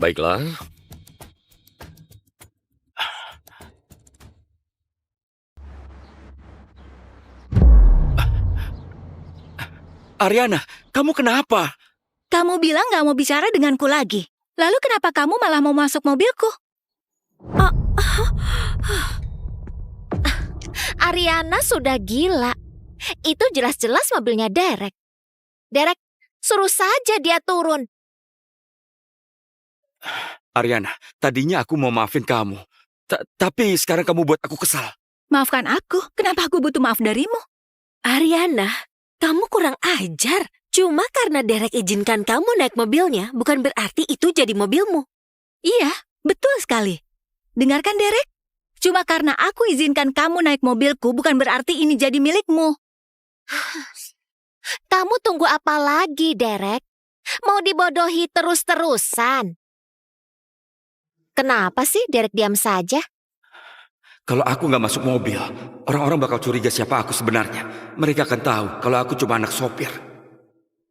Baiklah. Ariana, kamu kenapa? Kamu bilang nggak mau bicara denganku lagi. Lalu kenapa kamu malah mau masuk mobilku? Ariana sudah gila. Itu jelas-jelas mobilnya Derek. Derek, suruh saja dia turun. Ariana, tadinya aku mau maafin kamu. Tapi sekarang kamu buat aku kesal. Maafkan aku, kenapa aku butuh maaf darimu? Ariana, kamu kurang ajar. Cuma karena Derek izinkan kamu naik mobilnya, bukan berarti itu jadi mobilmu. Iya, betul sekali. Dengarkan, Derek. Cuma karena aku izinkan kamu naik mobilku, bukan berarti ini jadi milikmu. Kamu tunggu apa lagi, Derek? Mau dibodohi terus-terusan? Kenapa sih Derek diam saja? Kalau aku nggak masuk mobil, orang-orang bakal curiga siapa aku sebenarnya. Mereka akan tahu kalau aku cuma anak sopir.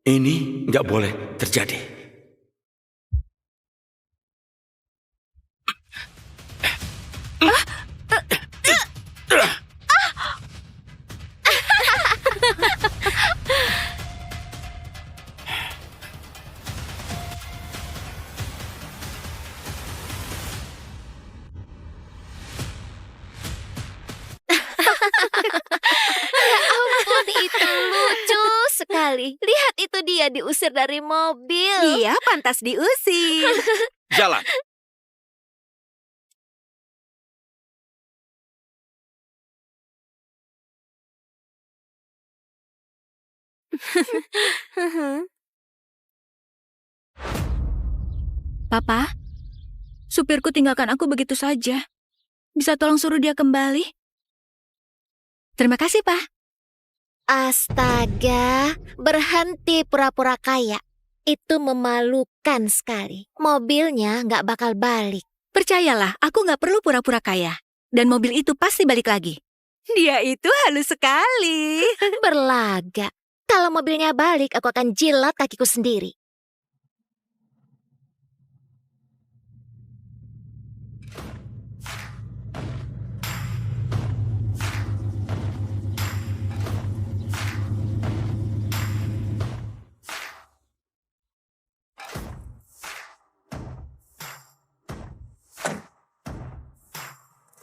Ini nggak boleh terjadi. Ya ampun, itu lucu sekali. Lihat itu dia diusir dari mobil. Dia pantas diusir. Jalan. Papa, supirku tinggalkan aku begitu saja. Bisa tolong suruh dia kembali? Terima kasih, Pak. Astaga, berhenti pura-pura kaya. Itu memalukan sekali. Mobilnya nggak bakal balik. Percayalah, aku nggak perlu pura-pura kaya. Dan mobil itu pasti balik lagi. Dia itu halus sekali. Berlaga. Kalau mobilnya balik, aku akan jilat kakiku sendiri.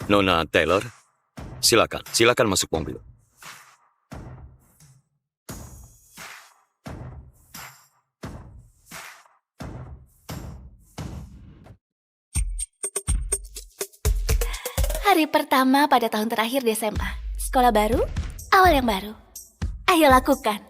Nona Taylor, silakan masuk mobil. Hari pertama pada tahun terakhir di SMA. Sekolah baru, awal yang baru. Ayo lakukan.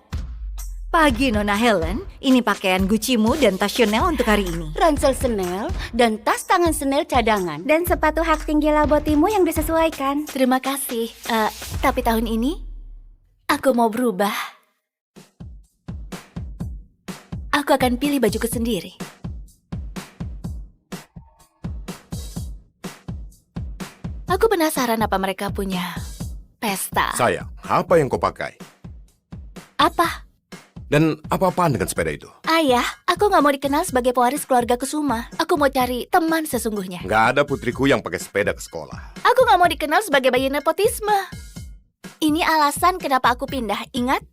Pagi, Nona Helen. Ini pakaian Gucci-mu dan tas Chanel untuk hari ini. Ransel Chanel dan tas tangan Chanel cadangan. Dan sepatu hak tinggi labotimu yang disesuaikan. Terima kasih. Tapi tahun ini, aku mau berubah. Aku akan pilih bajuku sendiri. Aku penasaran apa mereka punya pesta. Sayang, apa yang kau pakai? Apa? Dan apa-apaan dengan sepeda itu? Ayah, aku nggak mau dikenal sebagai pewaris keluarga Kusuma. Aku mau cari teman sesungguhnya. Nggak ada putriku yang pakai sepeda ke sekolah. Aku nggak mau dikenal sebagai bayi nepotisme. Ini alasan kenapa aku pindah, ingat?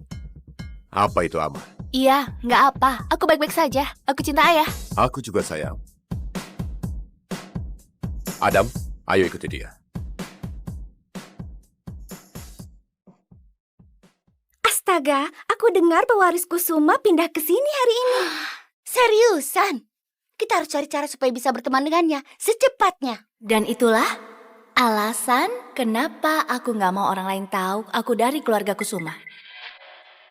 Apa itu, Aman? Iya, nggak apa. Aku baik-baik saja. Aku cinta ayah. Aku juga sayang. Adam, ayo ikuti dia. Astaga, aku dengar pewaris Kusuma pindah ke sini hari ini. Seriusan? Kita harus cari cara supaya bisa berteman dengannya secepatnya. Dan itulah alasan kenapa aku nggak mau orang lain tahu aku dari keluarga Kusuma.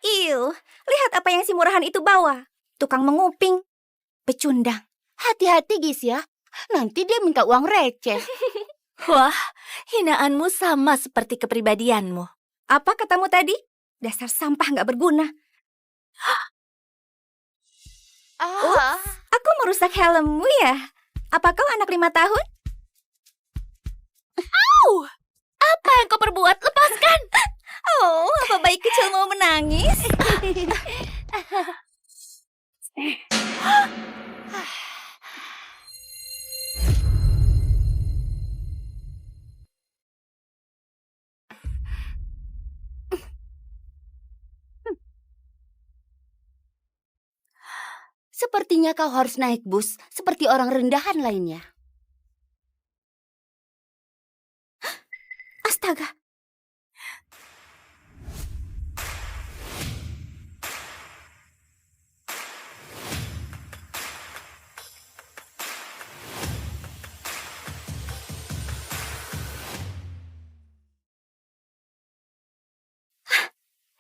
Iu, lihat apa yang si murahan itu bawa. Tukang menguping. Pecundang. Hati-hati Gis ya, nanti dia minta uang receh. Wah, hinaanmu sama seperti kepribadianmu. Apa katamu tadi? Dasar sampah nggak berguna. Aku merusak helmmu ya? Apa kau anak 5 tahun? Apa yang kau perbuat? Lepaskan! Oh, apa bayi kecil mau menangis? Sepertinya kau harus naik bus seperti orang rendahan lainnya. Astaga.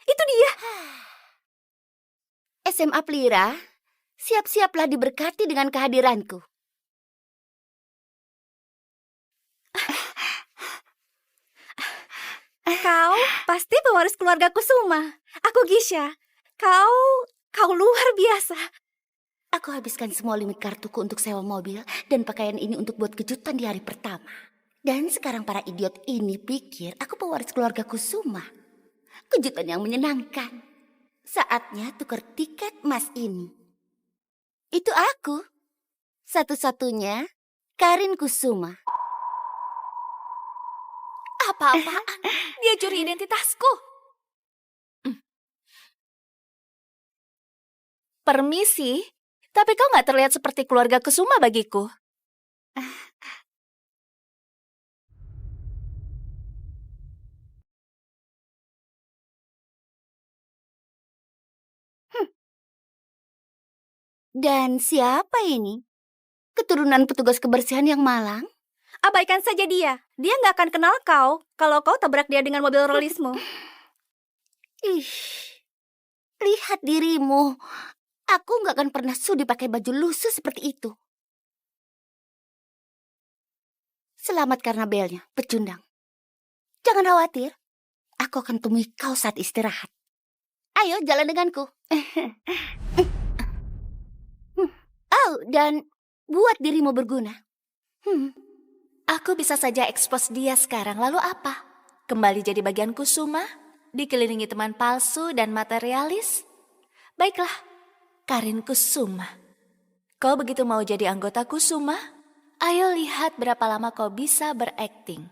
Itu dia. SMA Plira, siap-siaplah diberkati dengan kehadiranku. Kau pasti pewaris keluarga Kusuma. Aku Gisha. Kau luar biasa. Aku habiskan semua limit kartuku untuk sewa mobil dan pakaian ini untuk buat kejutan di hari pertama. Dan sekarang para idiot ini pikir aku pewaris keluarga Kusuma. Kejutan yang menyenangkan. Saatnya tukar tiket emas ini. Itu aku. Satu-satunya Karin Kusuma. Apa-apaan? Dia curi identitasku. Permisi, tapi kau nggak terlihat seperti keluarga Kusuma bagiku. Dan siapa ini? Keturunan petugas kebersihan yang malang? Abaikan saja dia. Dia nggak akan kenal kau kalau kau tabrak dia dengan mobil rollismu. Ih, lihat dirimu. Aku nggak akan pernah sudi pakai baju lusuh seperti itu. Selamat karena belnya, pecundang. Jangan khawatir. Aku akan temui kau saat istirahat. Ayo jalan denganku. Oh, dan buat dirimu berguna. Aku bisa saja expose dia sekarang, lalu apa? Kembali jadi bagian Kusuma? Dikelilingi teman palsu dan materialis? Baiklah, Karin Kusuma. Kau begitu mau jadi anggota Kusuma? Ayo lihat berapa lama kau bisa berakting.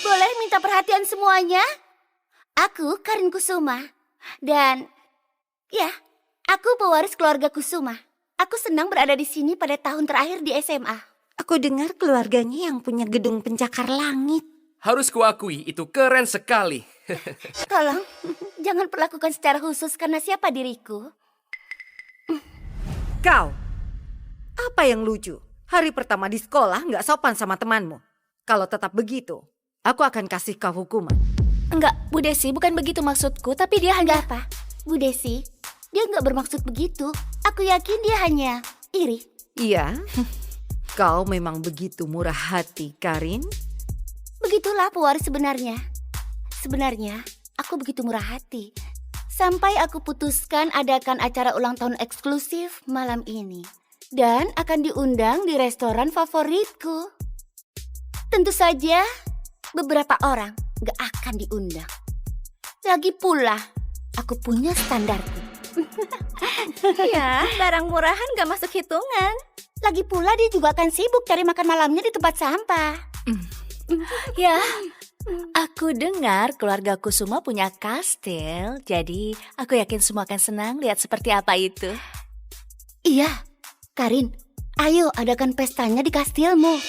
Boleh minta perhatian semuanya? Aku Karin Kusuma. Dan ya, aku pewaris keluarga Kusuma. Aku senang berada di sini pada tahun terakhir di SMA. Aku dengar keluarganya yang punya gedung pencakar langit. Harus kuakui, itu keren sekali. Tolong, jangan perlakukan secara khusus karena siapa diriku. Kau, apa yang lucu? Hari pertama di sekolah nggak sopan sama temanmu. Kalau tetap begitu, aku akan kasih kau hukuman. Enggak, Bu Desi, bukan begitu maksudku, tapi dia hanya... Enggak apa, Bu Desi, dia nggak bermaksud begitu. Aku yakin dia hanya iri. Iya, kau memang begitu murah hati, Karin. Begitulah pewaris sebenarnya. Sebenarnya, aku begitu murah hati. Sampai aku putuskan adakan acara ulang tahun eksklusif malam ini. Dan akan diundang di restoran favoritku. Tentu saja, beberapa orang gak akan diundang. Lagi pula, aku punya standarku. Ya, barang murahan gak masuk hitungan. Lagi pula dia juga akan sibuk cari makan malamnya di tempat sampah. Ya, aku dengar keluarga Kusuma punya kastil, jadi aku yakin semua akan senang lihat seperti apa itu. Iya, Karin, ayo adakan pestanya di kastilmu.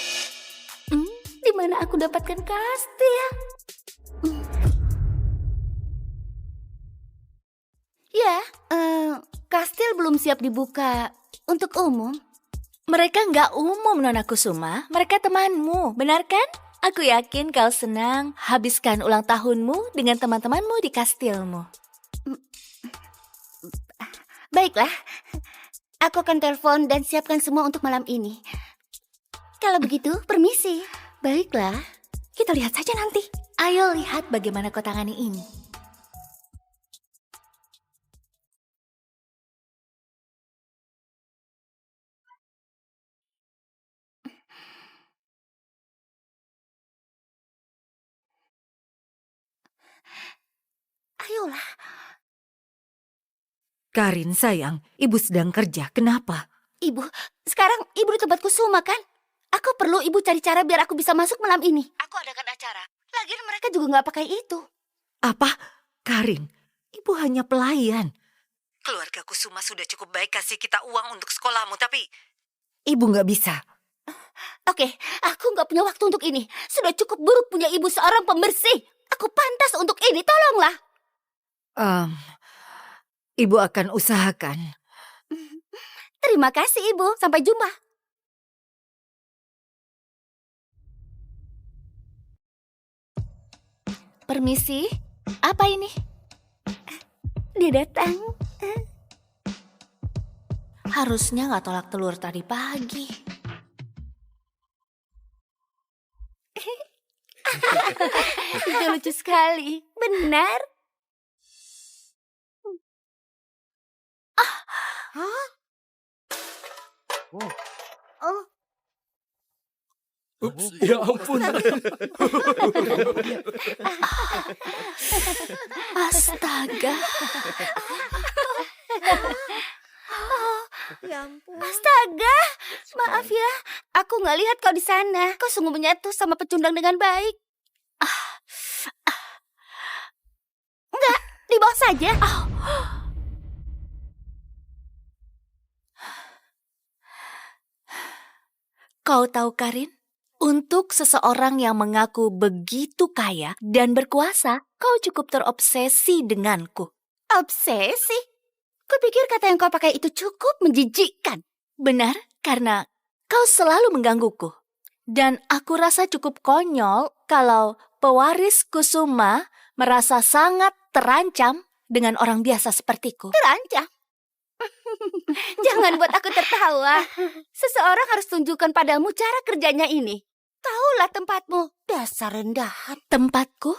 Di mana aku dapatkan kastil? Ya, kastil belum siap dibuka untuk umum. Mereka nggak umum, Nona Kusuma. Mereka temanmu, benar kan? Aku yakin kau senang habiskan ulang tahunmu dengan teman-temanmu di kastilmu. Baiklah, aku akan telepon dan siapkan semua untuk malam ini. Kalau begitu, permisi. Baiklah, kita lihat saja nanti. Ayo lihat bagaimana kau tangani ini. Ayolah. Karin, sayang, ibu sedang kerja. Kenapa? Ibu, sekarang ibu di tempat Kusuma kan? Aku perlu ibu cari cara biar aku bisa masuk malam ini. Aku adakan acara. Lagian mereka juga nggak pakai itu. Apa? Karin, ibu hanya pelayan. Keluarga Kusuma sudah cukup baik kasih kita uang untuk sekolahmu, tapi ibu nggak bisa. Oke, aku nggak punya waktu untuk ini. Sudah cukup buruk punya ibu seorang pembersih. Aku pantas untuk ini, tolonglah. Ibu akan usahakan. Terima kasih, Ibu. Sampai jumpa. Permisi, apa ini? Dia datang. Harusnya nggak tolak telur tadi pagi. Itu lucu sekali. Benar? Hah? Oh. Ups, ya ampun. Astaga. Ya ampun. Astaga, maaf ya. Aku nggak lihat kau di sana. Kau sungguh menyatu sama pecundang dengan baik. Enggak, di bawah saja. Kau tahu, Karin? Untuk seseorang yang mengaku begitu kaya dan berkuasa, kau cukup terobsesi denganku. Obsesi? Kupikir kata yang kau pakai itu cukup menjijikkan. Benar, karena kau selalu menggangguku. Dan aku rasa cukup konyol kalau pewaris Kusuma merasa sangat terancam dengan orang biasa sepertiku. Terancam? Jangan buat aku tertawa. Seseorang harus tunjukkan padamu cara kerjanya ini. Taulah tempatmu, dasar rendahan. Tempatku?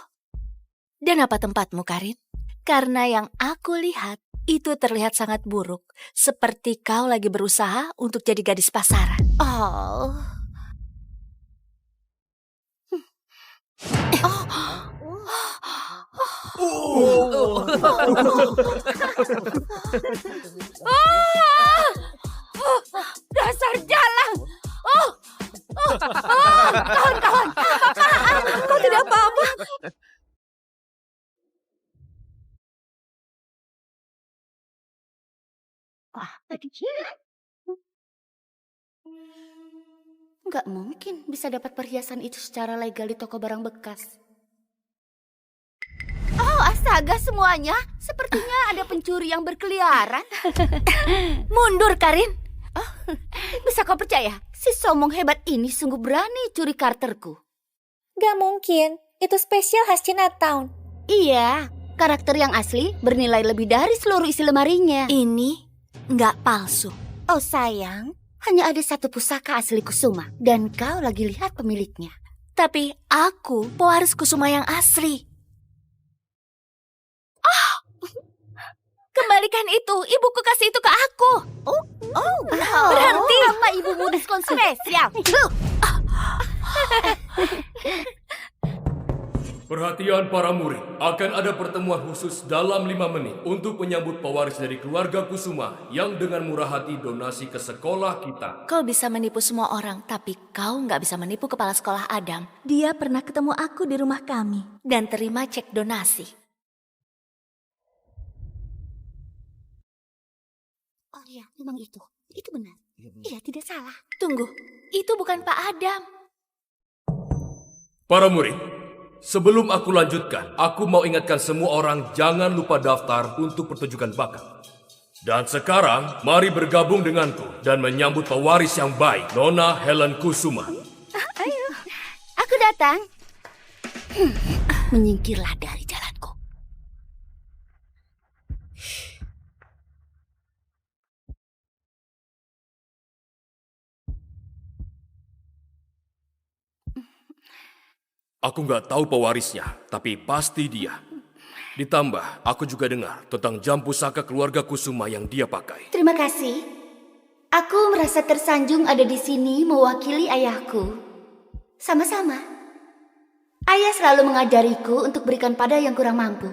Dan apa tempatmu, Karin? Karena yang aku lihat itu terlihat sangat buruk. Seperti kau lagi berusaha untuk jadi gadis pasaran. Oh. Dasar jalang. Kawan-kawan, apaan? Kau tidak apa-apa. Nggak mungkin bisa dapat perhiasan itu secara legal di toko barang bekas. Oh, astaga semuanya. Sepertinya ada pencuri yang berkeliaran. Mundur, Karin. Oh, bisa kau percaya? Si somong hebat ini sungguh berani curi karterku. Gak mungkin. Itu spesial khas Chinatown. Iya, karakter yang asli bernilai lebih dari seluruh isi lemarinya. Ini nggak palsu. Oh sayang, hanya ada satu pusaka asli Kusuma. Dan kau lagi lihat pemiliknya. Tapi aku pewaris Kusuma yang asli. Kembalikan itu, ibuku kasih itu ke aku. Berhenti. Sama ibumu diskon spesial. Perhatian para murid, akan ada pertemuan khusus dalam 5 menit untuk menyambut pewaris dari keluarga Kusuma yang dengan murah hati donasi ke sekolah kita. Kau bisa menipu semua orang, tapi kau nggak bisa menipu kepala sekolah Adam. Dia pernah ketemu aku di rumah kami dan terima cek donasi. Oh iya, memang itu. Itu benar. Iya, tidak salah. Tunggu, itu bukan Pak Adam. Para murid, sebelum aku lanjutkan, aku mau ingatkan semua orang jangan lupa daftar untuk pertunjukan bakat. Dan sekarang, mari bergabung denganku dan menyambut pewaris yang baik, Nona Helen Kusuma. Ayo, aku datang. Menyingkirlah dari jalanku. Aku nggak tahu pewarisnya, tapi pasti dia. Ditambah, aku juga dengar tentang jam pusaka keluarga Kusuma yang dia pakai. Terima kasih. Aku merasa tersanjung ada di sini mewakili ayahku. Sama-sama. Ayah selalu mengajariku untuk berikan pada yang kurang mampu.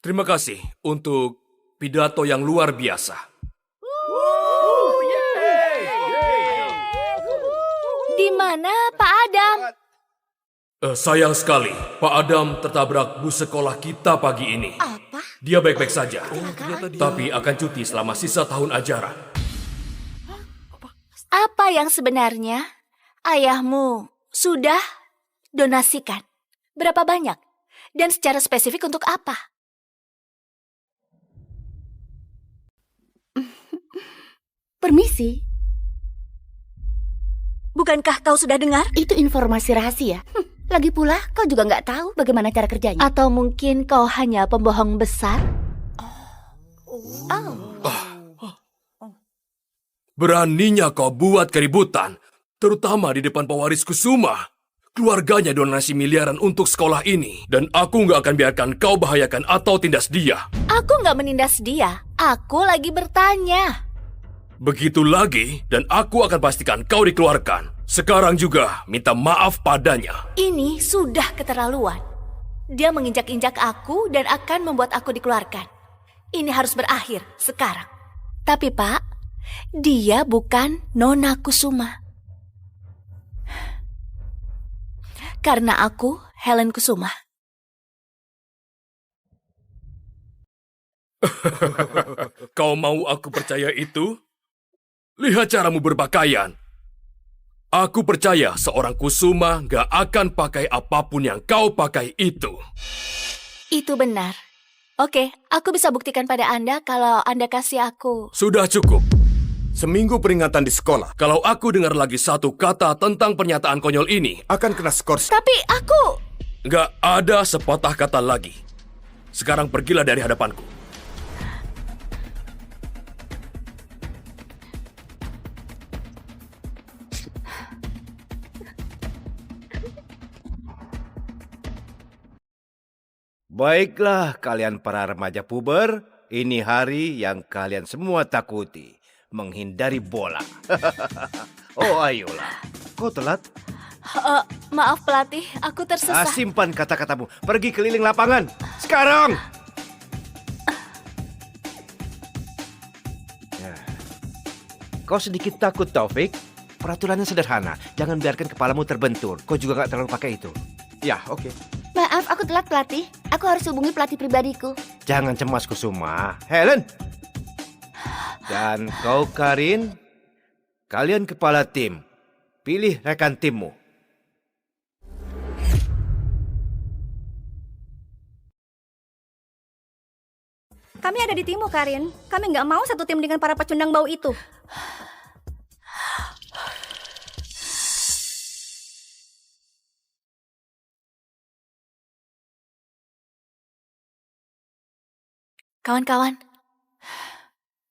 Terima kasih untuk pidato yang luar biasa. Di mana Pak Adam? Sayang sekali, Pak Adam tertabrak bus sekolah kita pagi ini. Apa? Dia baik-baik saja, tapi akan cuti selama sisa tahun ajaran. Apa yang sebenarnya ayahmu sudah donasikan? Berapa banyak? Dan secara spesifik untuk apa? Permisi. Bukankah kau sudah dengar? Itu informasi rahasia. Lagi pula, kau juga nggak tahu bagaimana cara kerjanya. Atau mungkin kau hanya pembohong besar? Beraninya kau buat keributan, terutama di depan pewaris Kusuma. Keluarganya donasi miliaran untuk sekolah ini, dan aku nggak akan biarkan kau bahayakan atau tindas dia. Aku nggak menindas dia. Aku lagi bertanya. Begitu lagi, dan aku akan pastikan kau dikeluarkan. Sekarang juga minta maaf padanya. Ini sudah keterlaluan. Dia menginjak-injak aku dan akan membuat aku dikeluarkan. Ini harus berakhir sekarang. Tapi Pak, dia bukan Nona Kusuma. Karena aku Helen Kusuma. Kau mau aku percaya itu? Lihat caramu berpakaian. Aku percaya seorang Kusuma gak akan pakai apapun yang kau pakai itu. Itu benar. Oke, aku bisa buktikan pada Anda kalau Anda kasih aku. Sudah cukup. Seminggu peringatan di sekolah. Kalau aku dengar lagi satu kata tentang pernyataan konyol ini, akan kena skor. Tapi aku... Gak ada sepatah kata lagi. Sekarang pergilah dari hadapanku. Baiklah kalian para remaja puber, ini hari yang kalian semua takuti, menghindari bola. Oh ayolah, kau telat? Maaf pelatih, aku tersesat. Simpan kata-katamu, pergi keliling lapangan, sekarang! Kau sedikit takut Taufik? Peraturannya sederhana, jangan biarkan kepalamu terbentur. Kau juga gak terlalu pakai itu. Ya, oke. Maaf, aku telat pelatih. Aku harus hubungi pelatih pribadiku. Jangan cemas Kusuma. Helen! Dan kau Karin, kalian kepala tim. Pilih rekan timmu. Kami ada di timmu, Karin. Kami nggak mau satu tim dengan para pecundang bau itu. Kawan-kawan,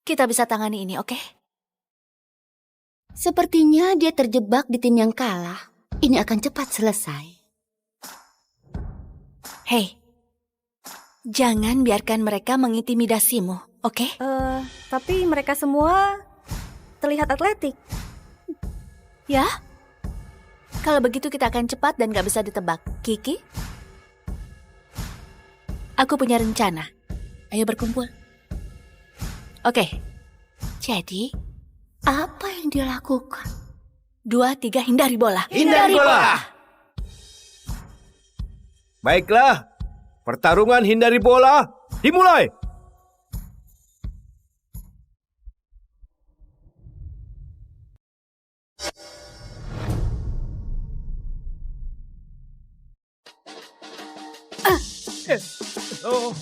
kita bisa tangani ini, oke? Sepertinya dia terjebak di tim yang kalah. Ini akan cepat selesai. Hei, jangan biarkan mereka mengintimidasimu, oke? Tapi mereka semua terlihat atletik. Ya? Kalau begitu kita akan cepat dan gak bisa ditebak. Kiki? Aku punya rencana. Ayo berkumpul. Oke. Jadi, apa yang dia lakukan? 2, 3, hindari bola. Hindari bola! Baiklah, pertarungan hindari bola dimulai. Oh.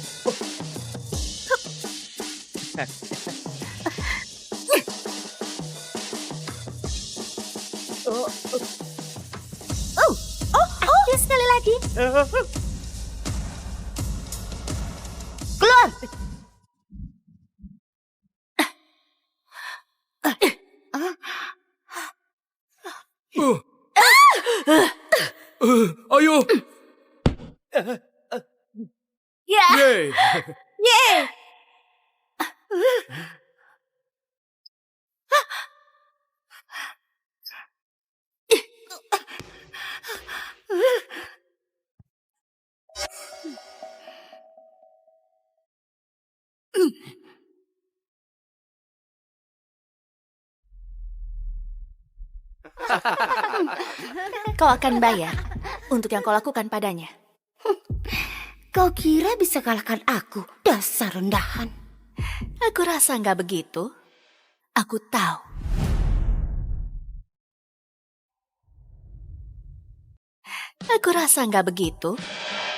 Ayo sekali lagi. Keluar. Ayo. Ya. Yeay. Yeay. Kau akan bayar untuk yang kau lakukan padanya. Kau kira bisa kalahkan aku, dasar rendahan. Aku rasa nggak begitu. Aku tahu. Aku rasa nggak begitu.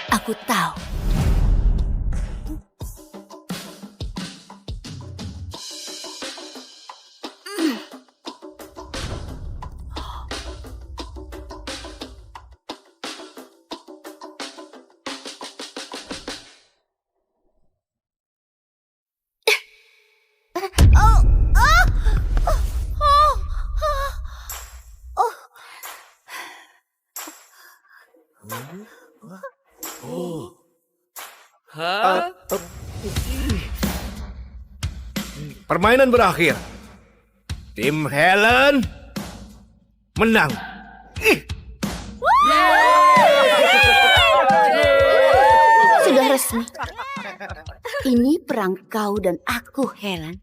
Aku tahu. Permainan berakhir. Tim Helen menang. Sudah resmi. Ini perang kau dan aku, Helen.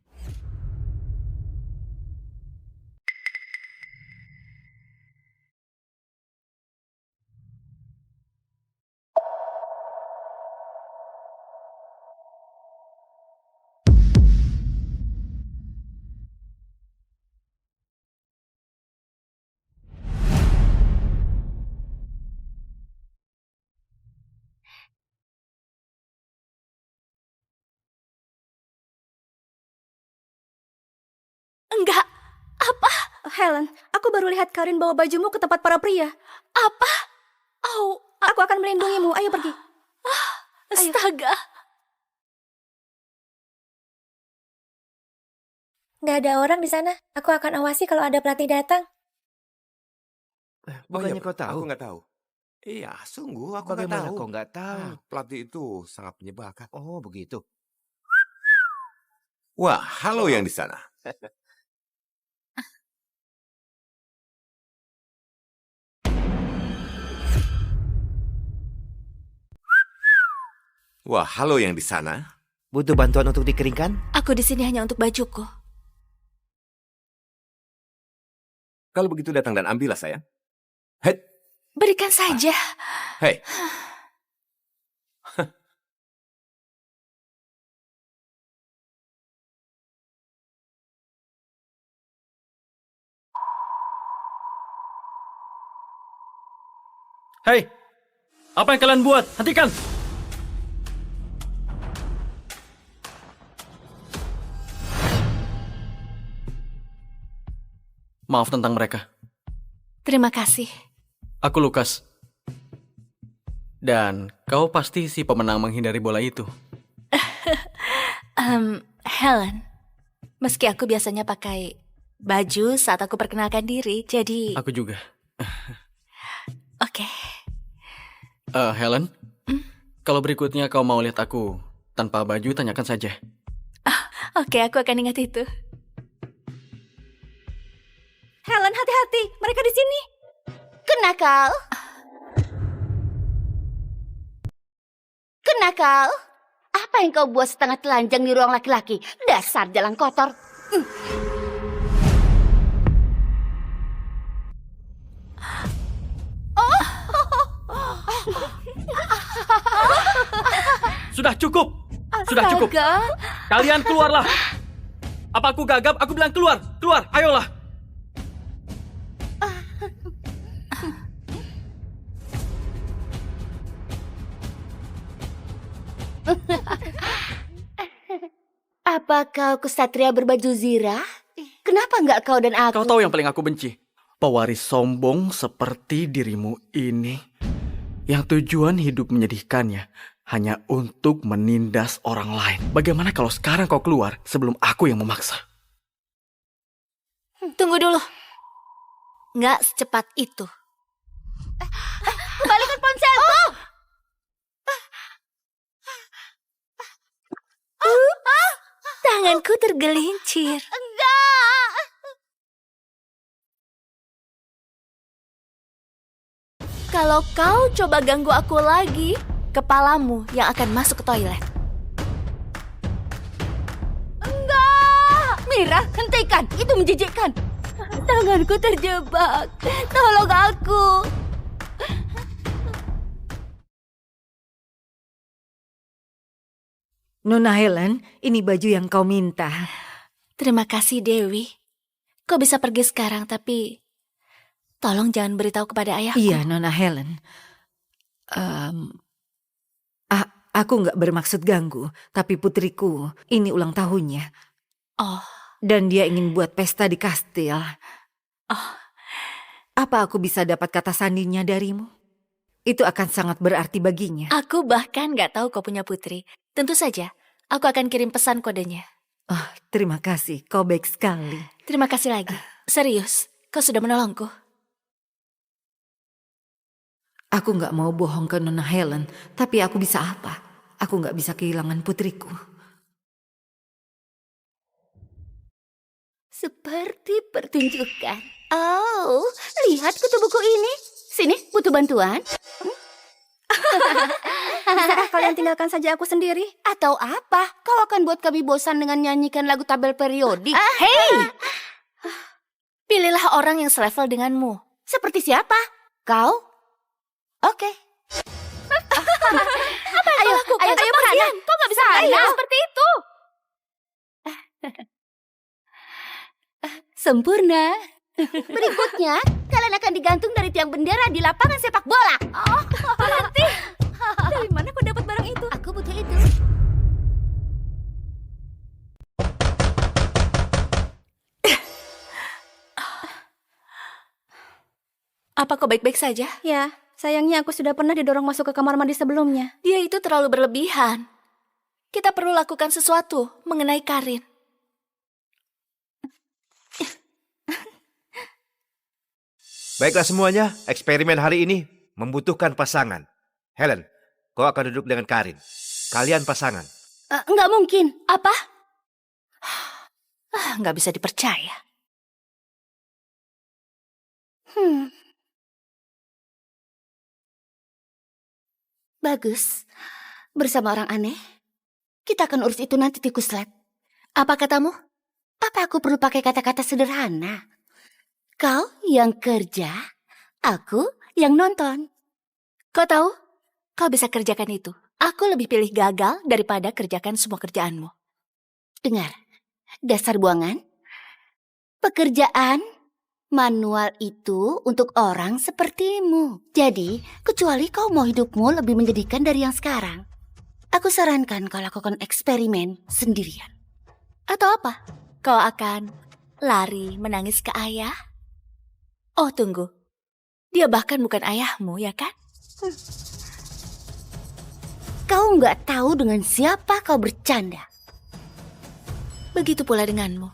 Enggak. Apa? Helen, aku baru lihat Karin bawa bajumu ke tempat para pria. Apa? Oh, aku akan melindungimu. Ayo pergi. Astaga. Nggak ada orang di sana. Aku akan awasi kalau ada pelatih datang. Bukannya kau tahu? Aku nggak tahu. Iya, sungguh aku nggak Bagaimana tahu. kau nggak tahu? Pelatih itu sangat menyebalkan. Oh, begitu. Wah, halo yang di sana. Wah, halo yang di sana. Butuh bantuan untuk dikeringkan? Aku di sini hanya untuk bajuku. Kalau begitu datang dan ambillah sayang. Hei. Berikan saja. Hei. Hei, apa yang kalian buat? Hentikan! Maaf tentang mereka. Terima kasih. Aku Lukas. Dan kau pasti si pemenang menghindari bola itu. Helen, meski aku biasanya pakai baju saat aku perkenalkan diri, jadi... Aku juga. Oke. Helen, kalau berikutnya kau mau lihat aku tanpa baju, tanyakan saja. Oke, aku akan ingat itu. Helen, hati-hati. Mereka di sini. Kena kau. Kena kau. Apa yang kau buat setengah telanjang di ruang laki-laki? Dasar jalan kotor. Sudah cukup. Sudah cukup. Kalian keluarlah. Apa aku gagap? Aku bilang keluar. Keluar, ayolah. Apa kau kesatria berbaju zirah? Kenapa enggak kau dan aku? Kau tahu yang paling aku benci? Pewaris sombong seperti dirimu ini. Yang tujuan hidup menyedihkannya hanya untuk menindas orang lain. Bagaimana kalau sekarang kau keluar sebelum aku yang memaksa? Tunggu dulu. Nggak secepat itu. Kembalikan ponselku! Tanganku tergelincir. Enggak! Kalau kau coba ganggu aku lagi, kepalamu yang akan masuk ke toilet. Enggak! Mira, hentikan! Itu menjijikkan! Tanganku terjebak. Tolong aku! Nona Helen, ini baju yang kau minta. Terima kasih, Dewi. Kau bisa pergi sekarang, tapi tolong jangan beritahu kepada ayahku. Iya, Nona Helen. Aku nggak bermaksud ganggu, tapi putriku, ini ulang tahunnya. Oh. Dan dia ingin buat pesta di kastil. Oh. Apa aku bisa dapat kata sandinya darimu? Itu akan sangat berarti baginya. Aku bahkan nggak tahu kau punya putri. Tentu saja, aku akan kirim pesan kodenya. Oh, terima kasih, kau baik sekali. Terima kasih lagi. Serius, kau sudah menolongku. Aku nggak mau bohong ke Nona Helen, tapi aku bisa apa? Aku nggak bisa kehilangan putriku. Seperti pertunjukan. Oh, lihat kutu buku ini. Sini, butuh bantuan? Bisakah kalian tinggalkan saja aku sendiri? Atau apa? Kau akan buat kami bosan dengan nyanyikan lagu tabel periodik. Hei! Pilihlah orang yang selevel denganmu. Seperti siapa? Kau? Oke. Apa yang kau lakukan? Ayo perhatian. Kau gak bisa main seperti itu. Sempurna. Berikutnya, kalian akan digantung dari tiang bendera di lapangan sepak bola. Oh, berarti dari mana kau dapat barang itu? Aku butuh itu. Apa kau baik-baik saja? Ya, sayangnya aku sudah pernah didorong masuk ke kamar mandi sebelumnya. Dia itu terlalu berlebihan. Kita perlu lakukan sesuatu mengenai Karin. Baiklah semuanya, eksperimen hari ini membutuhkan pasangan. Helen, kau akan duduk dengan Karin. Kalian pasangan. Nggak mungkin. Apa? Nggak bisa dipercaya. Bagus. Bersama orang aneh, kita akan urus itu nanti, tikus lab. Apa katamu? Apa aku perlu pakai kata-kata sederhana? Kau yang kerja, aku yang nonton. Kau tahu, kau bisa kerjakan itu. Aku lebih pilih gagal daripada kerjakan semua kerjaanmu. Dengar, dasar buangan. Pekerjaan manual itu untuk orang sepertimu. Jadi, kecuali kau mau hidupmu lebih menjadikan dari yang sekarang, aku sarankan kau lakukan eksperimen sendirian. Atau apa? Kau akan lari menangis ke ayah? Oh, tunggu. Dia bahkan bukan ayahmu, ya kan? Kau nggak tahu dengan siapa kau bercanda. Begitu pula denganmu.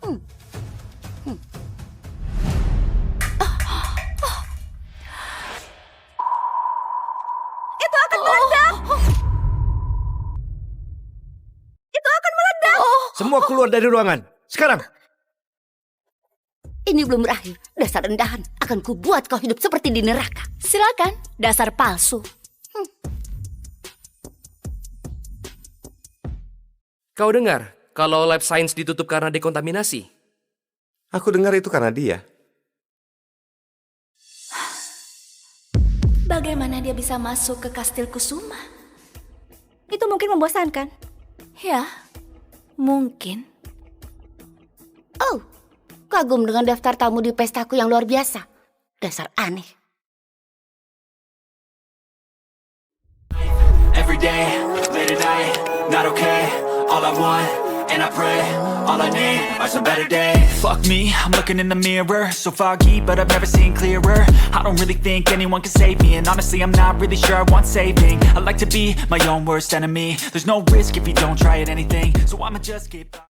Itu akan meledak! Itu akan meledak! Semua keluar dari ruangan. Sekarang. Ini belum berakhir. Dasar rendahan, akan kubuat kau hidup seperti di neraka. Silakan, dasar palsu. Kau dengar kalau lab science ditutup karena dekontaminasi? Aku dengar itu karena dia. Bagaimana dia bisa masuk ke kastil Kusuma? Itu mungkin membosankan. Ya, mungkin. Oh, kagum dengan daftar tamu di pestaku yang luar biasa. Dasar aneh. Every day, late at night, not okay. All I want, and I pray, all I need are some better days. Fuck me, I'm looking in the mirror. So foggy, but I've never seen clearer. I don't really think anyone can save me, and honestly I'm not really sure I want saving. I like to be my own worst enemy. There's no risk if you don't try at anything, so I'ma just keep